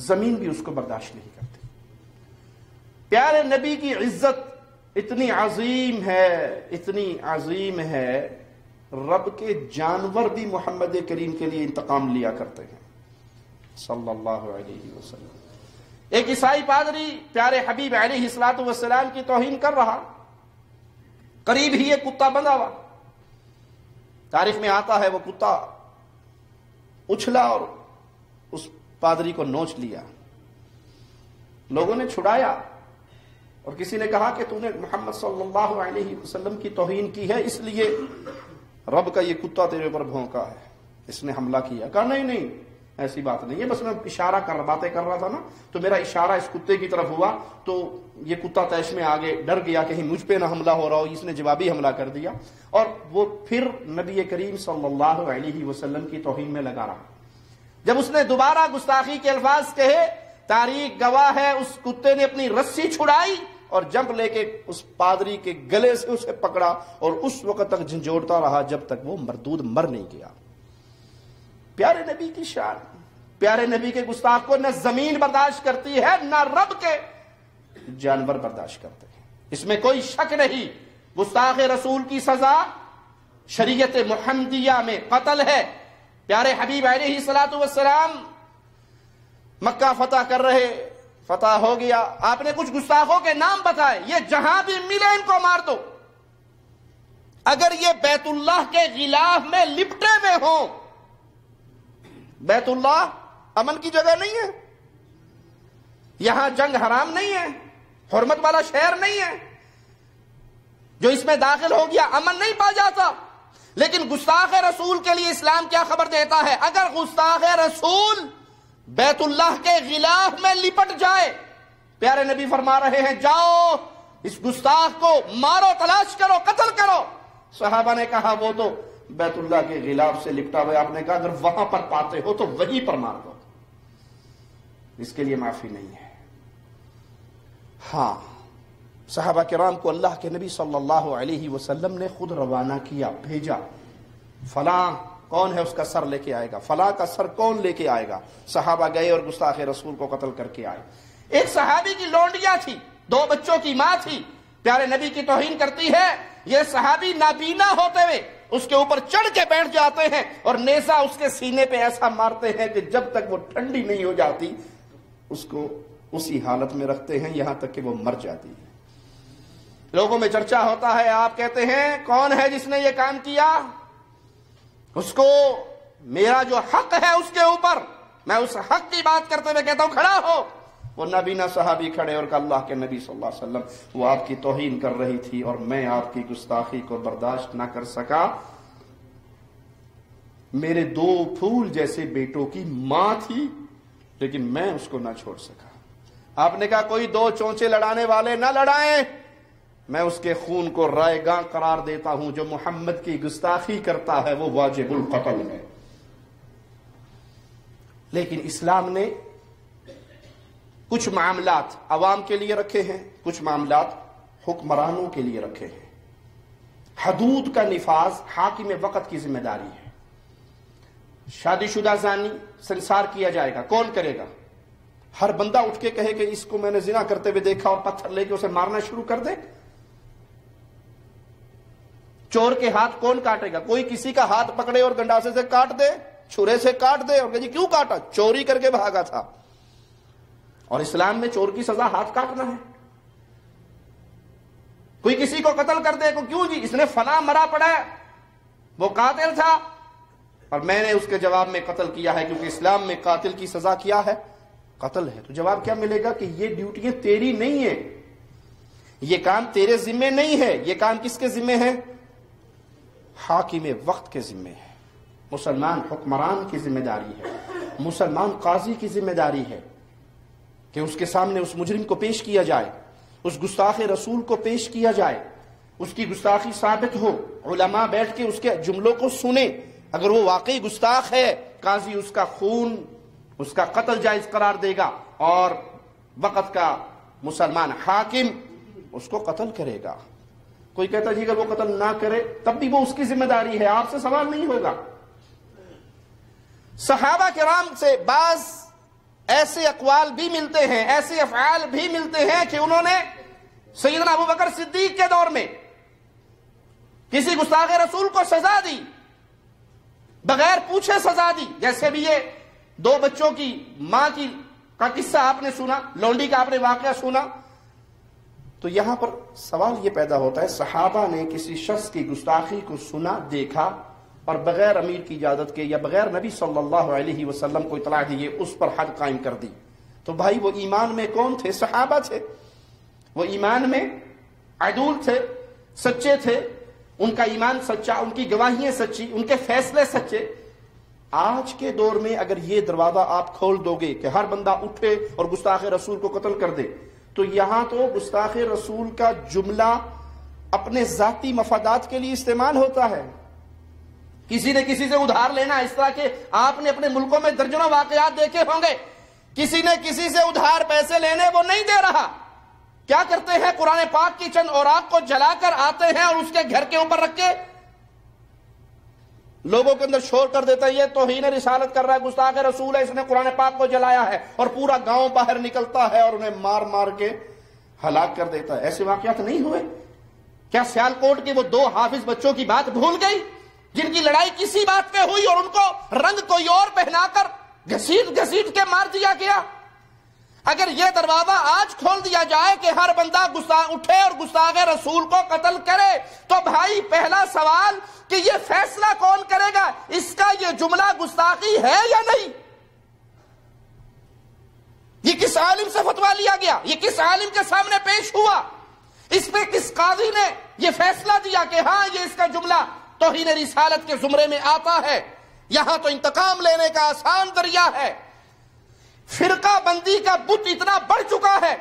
زمین بھی اس کو برداشت نہیں کرتی. پیارے نبی کی عزت اتنی عظیم ہے، اتنی عظیم ہے، رب کے جانور بھی محمد کریم کے لیے انتقام لیا کرتے ہیں صلی اللہ علیہ وسلم. ایک عیسائی پادری پیارے حبیب علیہ الصلوۃ والسلام کی توہین کر رہا، قریب ہی ایک کتا بندھا ہوا. تاریخ میں آتا ہے وہ کتا اچھلا اور اس پادری کو نوچ لیا. لوگوں نے چھڑایا اور کسی نے کہا کہ تو نے محمد صلی اللہ علیہ وسلم کی توہین کی ہے، اس لیے رب کا یہ کتا تیرے اوپر بھونکا ہے، اس نے حملہ کیا. کہا نہیں ایسی بات نہیں ہے، بس میں اشارہ باتیں کر رہا تھا نا، تو میرا اشارہ اس کتے کی طرف ہوا تو یہ کتا تیش میں آگے ڈر گیا کہیں مجھ پہ نہ حملہ ہو رہا ہو، اس نے جوابی حملہ کر دیا اور وہ پھر نبی کریم صلی اللہ علیہ وسلم کی توہین میں لگا رہا. جب اس نے دوبارہ گستاخی کے الفاظ کہے، تاریخ گواہ ہے اس کتے نے اپنی رسی چھڑائی اور جنپ لے کے اس پادری کے گلے سے اسے پکڑا اور اس وقت تک جھنجھوڑتا رہا جب تک وہ مردود مر نہیں گیا. پیارے نبی کی شان، پیارے نبی کے گستاخ کو نہ زمین برداشت کرتی ہے نہ رب کے جانور برداشت کرتے ہیں. اس میں کوئی شک نہیں، گستاخ رسول کی سزا شریعت محمدیہ میں قتل ہے. پیارے حبیب علیہ الصلوۃ والسلام مکہ فتح کر رہے، فتح ہو گیا، آپ نے کچھ گستاخوں کے نام بتائے، یہ جہاں بھی ملے ان کو مار دو. اگر یہ بیت اللہ کے غلاف میں لپٹے ہوئے ہوں، بیت اللہ امن کی جگہ نہیں ہے، یہاں جنگ حرام نہیں ہے، حرمت والا شہر نہیں ہے، جو اس میں داخل ہو گیا امن نہیں پا جاتا. لیکن گستاخ رسول کے لیے اسلام کیا خبر دیتا ہے؟ اگر گستاخ رسول بیت اللہ کے غلاف میں لپٹ جائے، پیارے نبی فرما رہے ہیں جاؤ اس گستاخ کو مارو، تلاش کرو، قتل کرو. صحابہ نے کہا وہ تو بیت اللہ کے غلاف سے لپٹا ہوا. آپ نے کہا اگر وہاں پر پاتے ہو تو وہیں پر مار دو، اس کے لیے معافی نہیں ہے. ہاں، صحابہ کرام کو اللہ کے نبی صلی اللہ علیہ وسلم نے خود روانہ کیا، بھیجا، فلاں کون ہے اس کا سر لے کے آئے گا، فلاں کا سر کون لے کے آئے گا. صحابہ گئے اور گستاخ رسول کو قتل کر کے آئے. ایک صحابی کی لونڈیاں تھی، 2 بچوں کی ماں تھی، پیارے نبی کی توہین کرتی ہے. یہ صحابی نابینا ہوتے ہوئے اس کے اوپر چڑھ کے بیٹھ جاتے ہیں اور نیزہ اس کے سینے پہ ایسا مارتے ہیں کہ جب تک وہ ٹھنڈی نہیں ہو جاتی اس کو اسی حالت میں رکھتے ہیں یہاں تک کہ وہ مر جاتی ہے. لوگوں میں چرچا ہوتا ہے، آپ کہتے ہیں کون ہے جس نے یہ کام کیا؟ اس کو میرا جو حق ہے اس کے اوپر، میں اس حق کی بات کرتے ہوئے کہتا ہوں کھڑا ہو. وہ نابینا صحابی کھڑے اور کہ اللہ کے نبی صلی اللہ علیہ وسلم وہ آپ کی توہین کر رہی تھی اور میں آپ کی گستاخی کو برداشت نہ کر سکا. میرے 2 پھول جیسے بیٹوں کی ماں تھی لیکن میں اس کو نہ چھوڑ سکا. آپ نے کہا کوئی 2 چونچے لڑانے والے نہ لڑائیں، میں اس کے خون کو رائے گاں قرار دیتا ہوں. جو محمد کی گستاخی کرتا ہے وہ واجب القتل ہے. لیکن اسلام نے کچھ معاملات عوام کے لیے رکھے ہیں، کچھ معاملات حکمرانوں کے لیے رکھے ہیں. حدود کا نفاذ حاکم وقت کی ذمہ داری ہے. شادی شدہ زانی سنسار کیا جائے گا، کون کرے گا؟ ہر بندہ اٹھ کے کہے کہ اس کو میں نے زنا کرتے ہوئے دیکھا اور پتھر لے کے اسے مارنا شروع کر دے. چور کے ہاتھ کون کاٹے گا؟ کوئی کسی کا ہاتھ پکڑے اور گنڈاسے سے کاٹ دے، چھرے سے کاٹ دے اور کہ جی کیوں کاٹا؟ چوری کر کے بھاگا تھا. اور اسلام میں چور کی سزا ہاتھ کاٹنا ہے. کوئی کسی کو قتل کر دے کو کیوں جی اس نے فلاں مرا پڑا ہے، وہ قاتل تھا اور میں نے اس کے جواب میں قتل کیا ہے، کیونکہ اسلام میں قاتل کی سزا کیا ہے؟ قتل ہے. تو جواب کیا ملے گا کہ یہ ڈیوٹیاں تیری نہیں ہے، یہ کام تیرے ذمے نہیں ہے. یہ کام کس کے ذمے ہے؟ حاکم وقت کے ذمے ہے. مسلمان حکمران کی ذمہ داری ہے، مسلمان قاضی کی ذمہ داری ہے کہ اس کے سامنے اس مجرم کو پیش کیا جائے، اس گستاخ رسول کو پیش کیا جائے، اس کی گستاخی ثابت ہو، علماء بیٹھ کے اس کے جملوں کو سنیں، اگر وہ واقعی گستاخ ہے قاضی اس کا خون، اس کا قتل جائز قرار دے گا، اور وقت کا مسلمان حاکم اس کو قتل کرے گا۔ کوئی کہتا جی اگر وہ قتل نہ کرے تب بھی وہ اس کی ذمہ داری ہے، آپ سے سوال نہیں ہوگا۔ صحابہ کرام سے بعض ایسے اقوال بھی ملتے ہیں، ایسے افعال بھی ملتے ہیں کہ انہوں نے سیدنا ابو بکر صدیق کے دور میں کسی گستاخ رسول کو سزا دی، بغیر پوچھے سزا دی۔ جیسے بھی یہ 2 بچوں کی ماں کا قصہ آپ نے سنا، لونڈی کا آپ نے واقعہ سنا، تو یہاں پر سوال یہ پیدا ہوتا ہے صحابہ نے کسی شخص کی گستاخی کو سنا، دیکھا، اور بغیر امیر کی اجازت کے یا بغیر نبی صلی اللہ علیہ وسلم کو اطلاع دیے اس پر حد قائم کر دی، تو بھائی وہ ایمان میں کون تھے؟ صحابہ تھے، وہ ایمان میں عدول تھے، سچے تھے، ان کا ایمان سچا، ان کی گواہیاں سچی، ان کے فیصلے سچے۔ آج کے دور میں اگر یہ دروازہ آپ کھول دو گے کہ ہر بندہ اٹھے اور گستاخ رسول کو قتل کر دے، تو یہاں تو گستاخ رسول کا جملہ اپنے ذاتی مفادات کے لیے استعمال ہوتا ہے۔ کسی نے کسی سے ادھار لینا، اس طرح کے آپ نے اپنے ملکوں میں درجنوں واقعات دیکھے ہوں گے، کسی نے کسی سے ادھار پیسے لینے، وہ نہیں دے رہا، کیا کرتے ہیں؟ قرآن پاک کی چند اوراق کو جلا کر آتے ہیں اور اس کے گھر کے اوپر رکھ کے لوگوں کے اندر شور کر دیتا ہے یہ توہین رسالت کر رہا ہے، گستاخ رسول ہے، اس نے قرآن پاک کو جلایا ہے، اور پورا گاؤں باہر نکلتا ہے اور انہیں مار مار کے ہلاک کر دیتا ہے۔ ایسے واقعات نہیں ہوئے؟ کیا سیالکوٹ کے وہ 2 حافظ بچوں کی بات بھول گئی جن کی لڑائی کسی بات پہ ہوئی اور ان کو رنگ کوئی اور پہنا کر گھسیٹ گھسیٹ کے مار دیا گیا؟ اگر یہ دروازہ آج کھول دیا جائے کہ ہر بندہ اٹھے اور گستاخ رسول کو قتل کرے، تو بھائی پہلا سوال کہ یہ فیصلہ کون کرے گا؟ اس کا یہ جملہ گستاخی ہے یا نہیں؟ یہ کس عالم سے فتویٰ لیا گیا؟ یہ کس عالم کے سامنے پیش ہوا؟ اس پہ کس قاضی نے یہ فیصلہ دیا کہ ہاں یہ اس کا جملہ توہین رسالت کے زمرے میں آتا ہے؟ یہاں تو انتقام لینے کا آسان ذریعہ ہے۔ فرقہ بندی کا بت اتنا بڑھ چکا ہے،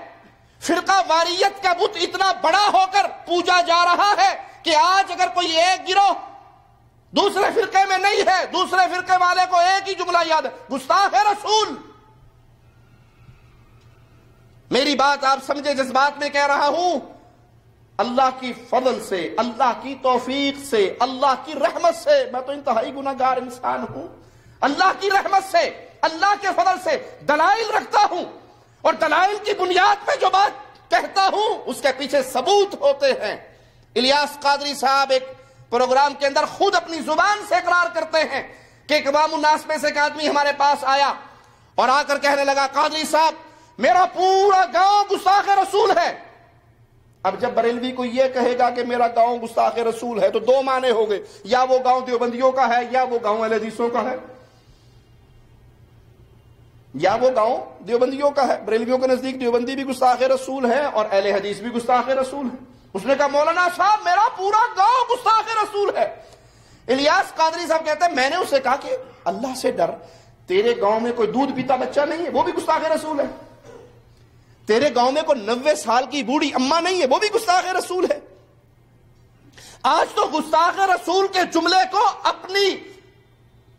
فرقہ واریت کا بت اتنا بڑا ہو کر پوجا جا رہا ہے کہ آج اگر کوئی ایک گروہ دوسرے فرقے میں نہیں ہے، دوسرے فرقے والے کو ایک ہی جملہ یاد ہے، گستاخ رسول۔ میری بات آپ سمجھے جس بات میں کہہ رہا ہوں، اللہ کی فضل سے، اللہ کی توفیق سے، اللہ کی رحمت سے، میں تو انتہائی گناہگار انسان ہوں، اللہ کی رحمت سے، اللہ کے فضل سے دلائل رکھتا ہوں، اور دلائل کی بنیاد پہ جو بات کہتا ہوں اس کے پیچھے ثبوت ہوتے ہیں۔ الیاس قادری صاحب ایک پروگرام کے اندر خود اپنی زبان سے اقرار کرتے ہیں کہ ایک عوام الناس میں سے ایک آدمی ہمارے پاس آیا اور آ کر کہنے لگا، قادری صاحب میرا پورا گاؤں گستاخ رسول ہے۔ اب جب بریلوی کو یہ کہے گا کہ میرا گاؤں گستاخ رسول ہے تو 2 معنی ہو گئے، یا وہ گاؤں دیوبندیوں کا ہے یا وہ گاؤں اہل حدیثوں کا ہے، یا وہ گاؤں دیوبندیوں کا ہے۔ بریلویوں کے نزدیک دیوبندی بھی گستاخ رسول ہے اور اہل حدیث بھی گستاخ رسول ہے۔ اس نے کہا مولانا صاحب میرا پورا گاؤں گستاخ رسول ہے۔ الیاس قادری صاحب کہتے ہیں میں نے اسے کہا کہ اللہ سے ڈر، تیرے گاؤں میں کوئی دودھ پیتا بچہ نہیں ہے، وہ بھی گستاخ رسول ہے۔ تیرے گاؤں میں کوئی 90 سال کی بوڑھی اماں نہیں ہے، وہ بھی گستاخ رسول ہے۔ آج تو گستاخ رسول کے جملے کو اپنی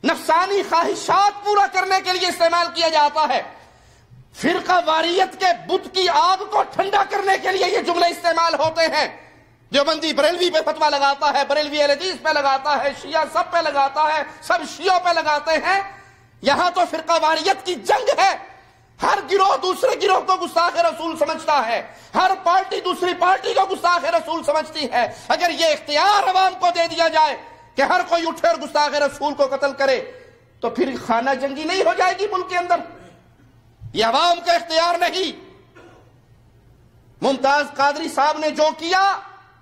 نفسانی خواہشات پورا کرنے کے لیے استعمال کیا جاتا ہے، فرقہ واریت کے بت کی آگ کو ٹھنڈا کرنے کے لیے یہ جملے استعمال ہوتے ہیں۔ دیوبندی بریلوی پہ فتویٰ لگاتا ہے، بریلوی اہل حدیث پہ لگاتا ہے، شیعہ سب پہ لگاتا ہے، سب شیعوں پہ لگاتے ہیں۔ یہاں تو فرقہ واریت کی جنگ ہے، ہر گروہ دوسرے گروہ کو گستاخ رسول سمجھتا ہے، ہر پارٹی دوسری پارٹی کو گستاخ رسول سمجھتی ہے۔ اگر یہ اختیار عوام کو دے دیا جائے کہ ہر کوئی اٹھے اور گستاخ رسول کو قتل کرے تو پھر خانہ جنگی نہیں ہو جائے گی ملک کے اندر؟ یہ عوام کا اختیار نہیں۔ ممتاز قادری صاحب نے جو کیا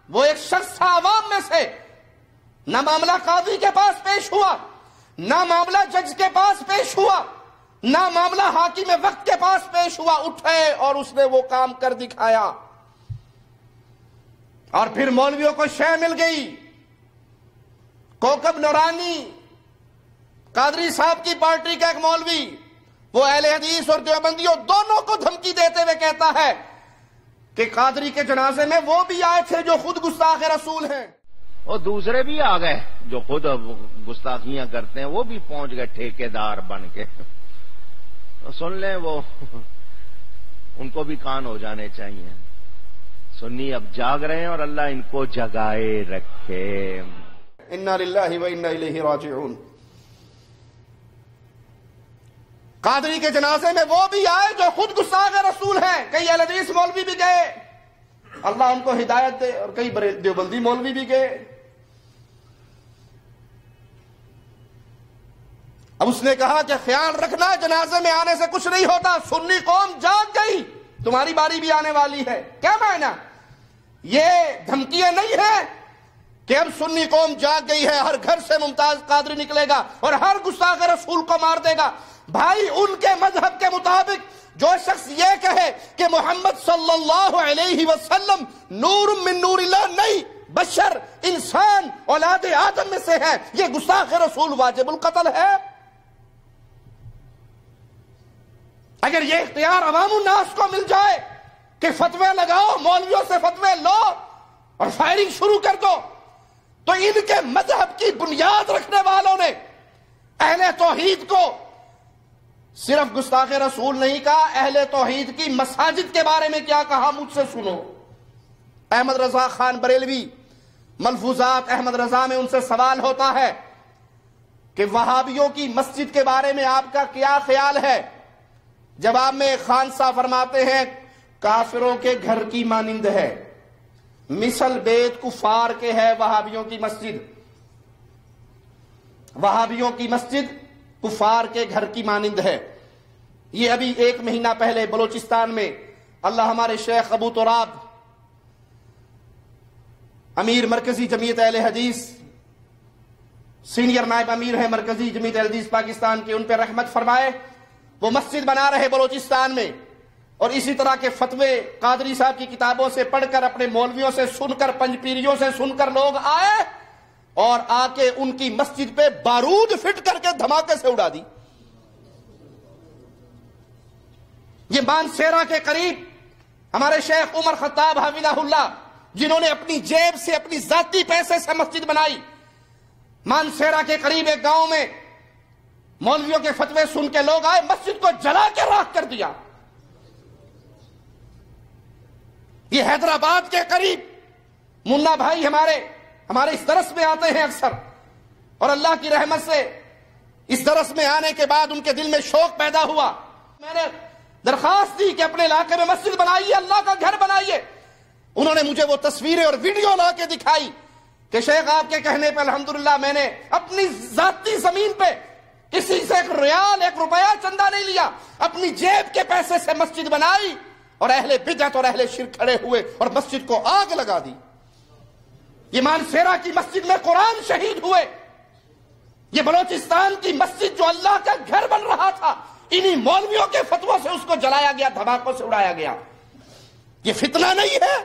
وہ ایک شخص تھا عوام میں سے، نہ معاملہ قاضی کے پاس پیش ہوا، نہ معاملہ جج کے پاس پیش ہوا، نہ معاملہ حاکم وقت کے پاس پیش ہوا، اٹھے اور اس نے وہ کام کر دکھایا۔ اور پھر مولویوں کو شے مل گئی۔ کوکب نورانی قادری صاحب کی پارٹی کا ایک مولوی وہ اہل حدیث اور دیوبندیوں دونوں کو دھمکی دیتے ہوئے کہتا ہے کہ قادری کے جنازے میں وہ بھی آئے تھے جو خود گستاخ رسول ہیں، اور دوسرے بھی آ گئے جو خود گستاخیاں کرتے ہیں، وہ بھی پہنچ گئے ٹھیکیدار بن کے. سن لیں، وہ ان کو بھی کان ہو جانے چاہیے. سنی اب جاگ رہے ہیں اور اللہ ان کو جگائے رکھے. انا للہ و انا الیہ راجعون. قادری کے جنازے میں وہ بھی آئے جو خود گستاخ رسول ہیں. کئی اہل حدیث مولوی بھی گئے، اللہ ان کو ہدایت دے، اور کئی دیوبندی مولوی بھی گئے. اب اس نے کہا کہ خیال رکھنا جنازے میں آنے سے کچھ نہیں ہوتا، سنی قوم جاگ گئی، تمہاری باری بھی آنے والی ہے. کیا معنی؟ یہ دھمکیاں نہیں ہیں کہ اب سنی قوم جاگ گئی ہے، ہر گھر سے ممتاز قادری نکلے گا اور ہر گستاخ رسول کو مار دے گا. بھائی ان کے مذہب کے مطابق جو شخص یہ کہے کہ محمد صلی اللہ علیہ وسلم نور من نور اللہ، نہیں، بشر، انسان، اولاد آدم میں سے ہے، یہ گستاخ رسول واجب القتل ہے. اگر یہ اختیار عوام الناس کو مل جائے کہ فتوے لگاؤ، مولویوں سے فتوے لو اور فائرنگ شروع کر دو، تو ان کے مذہب کی بنیاد رکھنے والوں نے اہل توحید کو صرف گستاخ رسول نہیں کہا، اہل توحید کی مساجد کے بارے میں کیا کہا مجھ سے سنو. احمد رضا خان بریلوی، ملفوظات احمد رضا میں ان سے سوال ہوتا ہے کہ وہابیوں کی مسجد کے بارے میں آپ کا کیا خیال ہے؟ جواب میں خان صاحب فرماتے ہیں کافروں کے گھر کی مانند ہے، مثل بیت کفار کے ہے وہابیوں کی مسجد. وہابیوں کی مسجد کفار کے گھر کی مانند ہے. یہ ابھی 1 مہینہ پہلے بلوچستان میں اللہ ہمارے شیخ ابو تراب امیر مرکزی جمعیت اہل حدیث، سینئر نائب امیر ہے مرکزی جمعیت اہل حدیث پاکستان کے، ان پہ رحمت فرمائے. وہ مسجد بنا رہے بلوچستان میں، اور اسی طرح کے فتوے قادری صاحب کی کتابوں سے پڑھ کر، اپنے مولویوں سے سن کر، پنج پیریوں سے سن کر لوگ آئے اور آ کے ان کی مسجد پہ بارود فٹ کر کے دھماکے سے اڑا دی. یہ مانسیرا کے قریب ہمارے شیخ عمر خطاب حفظہ اللہ، جنہوں نے اپنی جیب سے، اپنی ذاتی پیسے سے مسجد بنائی، مانسیرا کے قریب ایک گاؤں میں مولویوں کے فتوے سن کے لوگ آئے، مسجد کو جلا کے راکھ کر دیا. یہ حیدرآباد کے قریب منا بھائی ہمارے اس درس میں آتے ہیں اکثر، اور اللہ کی رحمت سے اس درس میں آنے کے بعد ان کے دل میں شوق پیدا ہوا. میں نے درخواست دی کہ اپنے علاقے میں مسجد بنائیے، اللہ کا گھر بنائیے. انہوں نے مجھے وہ تصویریں اور ویڈیو لا کے دکھائی کہ شیخ آپ کے کہنے پہ الحمدللہ میں نے اپنی ذاتی زمین پہ کسی سے 1 ریال 1 روپیہ چندہ نہیں لیا، اپنی جیب کے پیسے سے مسجد بنائی، اور اہل بدعت اور اہل شرک کھڑے ہوئے اور مسجد کو آگ لگا دی. یہ مانسیرا کی مسجد میں قرآن شہید ہوئے. یہ بلوچستان کی مسجد جو اللہ کا گھر بن رہا تھا، انہی مولویوں کے فتووں سے اس کو جلایا گیا، دھماکوں سے اڑایا گیا. یہ فتنہ نہیں ہے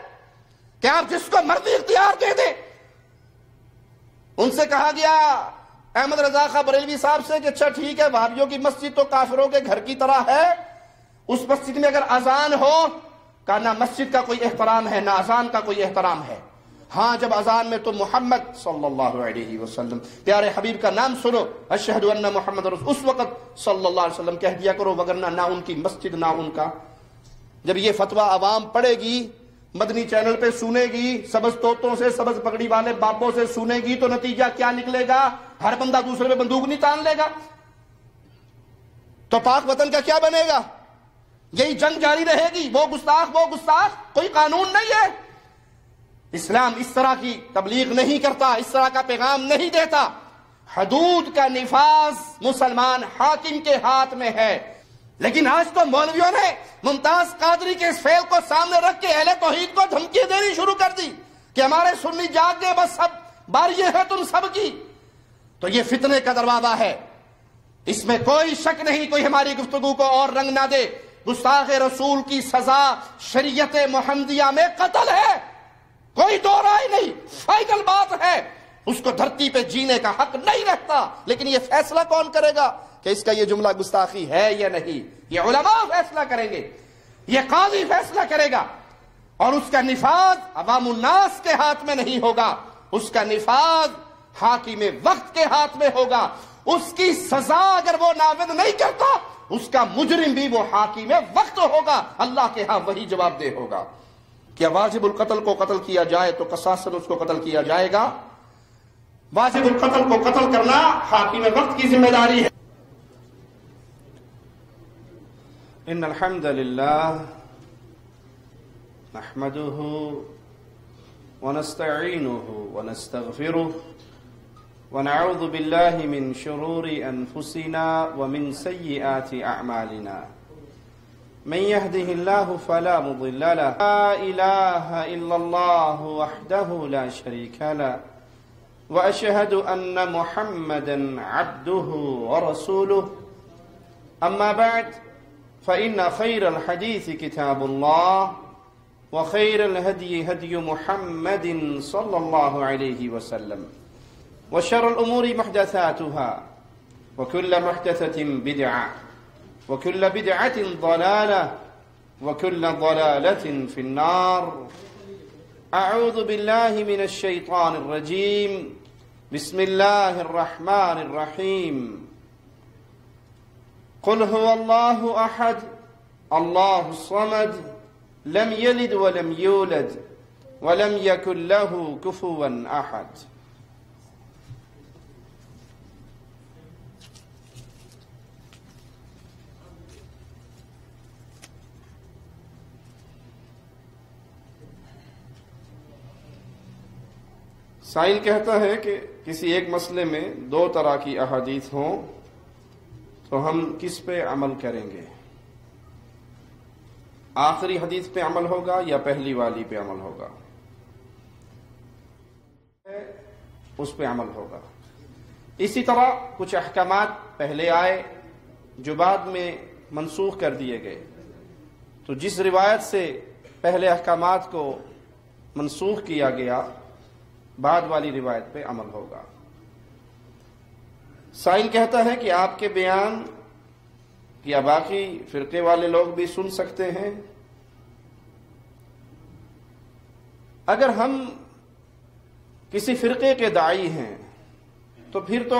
کہ آپ جس کو مرضی اختیار دے دیں. ان سے کہا گیا احمد رضا خان بریلوی صاحب سے کہ اچھا ٹھیک ہے، وہابیوں کی مسجد تو کافروں کے گھر کی طرح ہے، اس مسجد میں اگر اذان ہو، کہا نہ مسجد کا کوئی احترام ہے نہ اذان کا کوئی احترام ہے. ہاں جب اذان میں تو محمد صلی اللہ علیہ وسلم پیارے حبیب کا نام سنو، اشہد ان محمد رسول، اس وقت صلی اللہ علیہ وسلم کہہ دیا کرو، وگرنہ نہ ان کی مسجد نہ ان کا. جب یہ فتویٰ عوام پڑھے گی، مدنی چینل پہ سنے گی، سبز طوطوں سے، سبز پگڑی والے بابوں سے سنے گی، تو نتیجہ کیا نکلے گا؟ ہر بندہ دوسرے پہ بندوق نہیں تان لے گا. تو پاک وطن کا کیا بنے گا؟ یہی جنگ جاری رہے گی، وہ گستاخ وہ گستاخ. کوئی قانون نہیں ہے. اسلام اس طرح کی تبلیغ نہیں کرتا، اس طرح کا پیغام نہیں دیتا. حدود کا نفاذ مسلمان حاکم کے ہاتھ میں ہے. لیکن آج تو مولویوں نے ممتاز قادری کے اس فعل کو سامنے رکھ کے اہل توحید کو دھمکی دینی شروع کر دی کہ ہمارے سنی جاگ گئے، بس اب باری ہے تم سب کی. تو یہ فتنے کا دروازہ ہے، اس میں کوئی شک نہیں. کوئی ہماری گفتگو کو اور رنگ نہ دے. گستاخ رسول کی سزا شریعت محمدیہ میں قتل ہے، کوئی دو رائے نہیں، فائنل بات ہے. اس کو دھرتی پہ جینے کا حق نہیں رہتا. لیکن یہ فیصلہ کون کرے گا؟ کہ اس کا یہ جملہ گستاخی ہے یا نہیں، یہ علماء فیصلہ کریں گے، یہ قاضی فیصلہ کرے گا، اور اس کا نفاذ عوام الناس کے ہاتھ میں نہیں ہوگا، اس کا نفاذ حاکم وقت کے ہاتھ میں ہوگا۔ اس کی سزا اگر وہ نافذ نہیں کرتا، اس کا مجرم بھی وہ حاکم وقت ہوگا، اللہ کے ہاں وہی جواب دہ ہوگا۔ کیا واجب القتل کو قتل کیا جائے تو قصاصاً اس کو قتل کیا جائے گا؟ واجب القتل کو قتل کرنا حاکم وقت کی ذمہ داری ہے۔ ان الحمد للہ نحمده ونستعینه ونستغفره ونعوذ بالله من شرور انفسنا ومن سیئات اعمالنا من يهده الله فلا مضل له لا اله الا الله وحده لا شريك له واشهد ان محمدا عبده ورسوله اما بعد فان خير الحديث كتاب الله وخير الهدي هدي محمد صلى الله عليه وسلم وشر الأمور محدثاتها وكل محدثة بدعة وكل بدعة ضلالة وكل ضلالة في النار أعوذ بالله من الشيطان الرجيم بسم الله الرحمن الرحيم قل هو الله أحد الله الصمد لم يلد ولم يولد ولم يكن له كفوا أحد۔ سائل کہتا ہے کہ کسی ایک مسئلے میں دو طرح کی احادیث ہوں تو ہم کس پہ عمل کریں گے؟ آخری حدیث پہ عمل ہوگا یا پہلی والی پہ عمل ہوگا؟ اس پہ عمل ہوگا۔ اسی طرح کچھ احکامات پہلے آئے جو بعد میں منسوخ کر دیے گئے، تو جس روایت سے پہلے احکامات کو منسوخ کیا گیا بعد والی روایت پہ عمل ہوگا۔ سائل کہتا ہے کہ آپ کے بیان کیا باقی فرقے والے لوگ بھی سن سکتے ہیں؟ اگر ہم کسی فرقے کے داعی ہیں تو پھر تو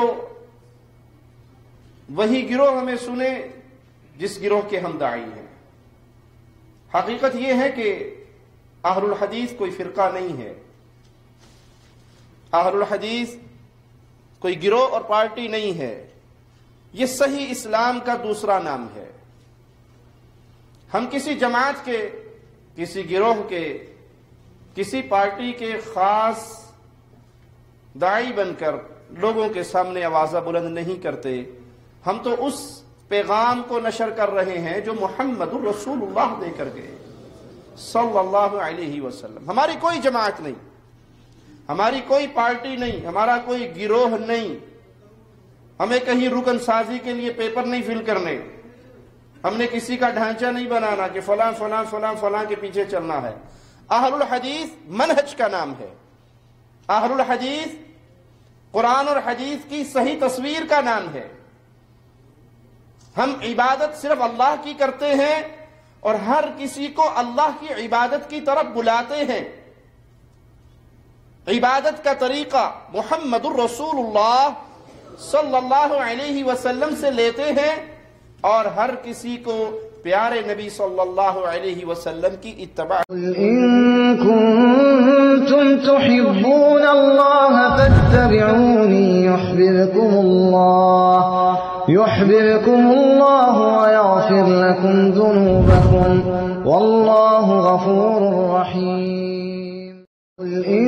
وہی گروہ ہمیں سنے جس گروہ کے ہم داعی ہیں۔ حقیقت یہ ہے کہ اہل الحدیث کوئی فرقہ نہیں ہے، اہل الحدیث کوئی گروہ اور پارٹی نہیں ہے، یہ صحیح اسلام کا دوسرا نام ہے۔ ہم کسی جماعت کے، کسی گروہ کے، کسی پارٹی کے خاص داعی بن کر لوگوں کے سامنے آوازہ بلند نہیں کرتے، ہم تو اس پیغام کو نشر کر رہے ہیں جو محمد الرسول اللہ دے کر گئے صلی اللہ علیہ وسلم۔ ہماری کوئی جماعت نہیں، ہماری کوئی پارٹی نہیں، ہمارا کوئی گروہ نہیں، ہمیں کہیں رکن سازی کے لیے پیپر نہیں فل کرنے، ہم نے کسی کا ڈھانچہ نہیں بنانا کہ فلاں فلاں فلاں فلاں کے پیچھے چلنا ہے۔ اہل الحدیث منہج کا نام ہے، اہل الحدیث قرآن اور حدیث کی صحیح تصویر کا نام ہے۔ ہم عبادت صرف اللہ کی کرتے ہیں اور ہر کسی کو اللہ کی عبادت کی طرف بلاتے ہیں۔ عبادت کا طریقہ محمد الرسول اللہ صلی اللہ علیہ وسلم سے لیتے ہیں اور ہر کسی کو پیارے نبی صلی اللہ علیہ وسلم کی اتباع۔ إن كنتم تحبون الله فاتبعوني يحببكم الله ويغفر لكم ذنوبكم والله غفور رحيم قل إن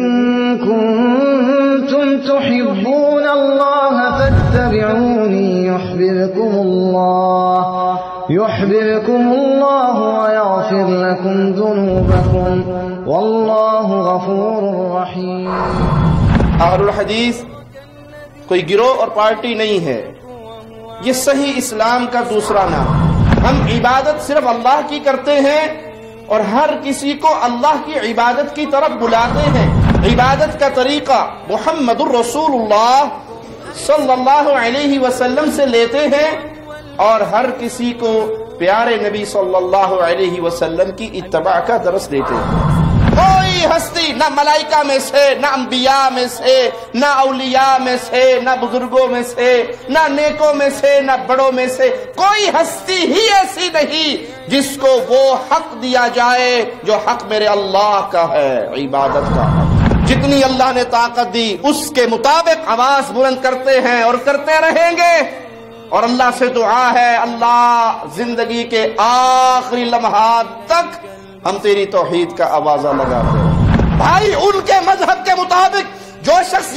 كنتم تحبون الله فاتبعوني يحببكم الله ويغفر لكم ذنوبكم والله غفور رحيم۔ اہل الحدیث کوئی گروہ اور پارٹی نہیں ہے، یہ صحیح اسلام کا دوسرا نام۔ ہم عبادت صرف اللہ کی کرتے ہیں اور ہر کسی کو اللہ کی عبادت کی طرف بلاتے ہیں۔ عبادت کا طریقہ محمد الرسول اللہ صلی اللہ علیہ وسلم سے لیتے ہیں اور ہر کسی کو پیارے نبی صلی اللہ علیہ وسلم کی اتباع کا درس دیتے ہیں۔ کوئی ہستی نہ ملائکہ میں سے، نہ انبیاء میں سے، نہ اولیاء میں سے، نہ بزرگوں میں سے، نہ نیکوں میں سے، نہ بڑوں میں سے، کوئی ہستی ہی ایسی نہیں جس کو وہ حق دیا جائے جو حق میرے اللہ کا ہے، عبادت کا حق۔ جتنی اللہ نے طاقت دی اس کے مطابق آواز بلند کرتے ہیں اور کرتے رہیں گے، اور اللہ سے دعا ہے اللہ زندگی کے آخری لمحات تک ہم تیری توحید کا آوازہ لگاتے ہیں۔ بھائی ان کے مذہب کے مطابق جو شخص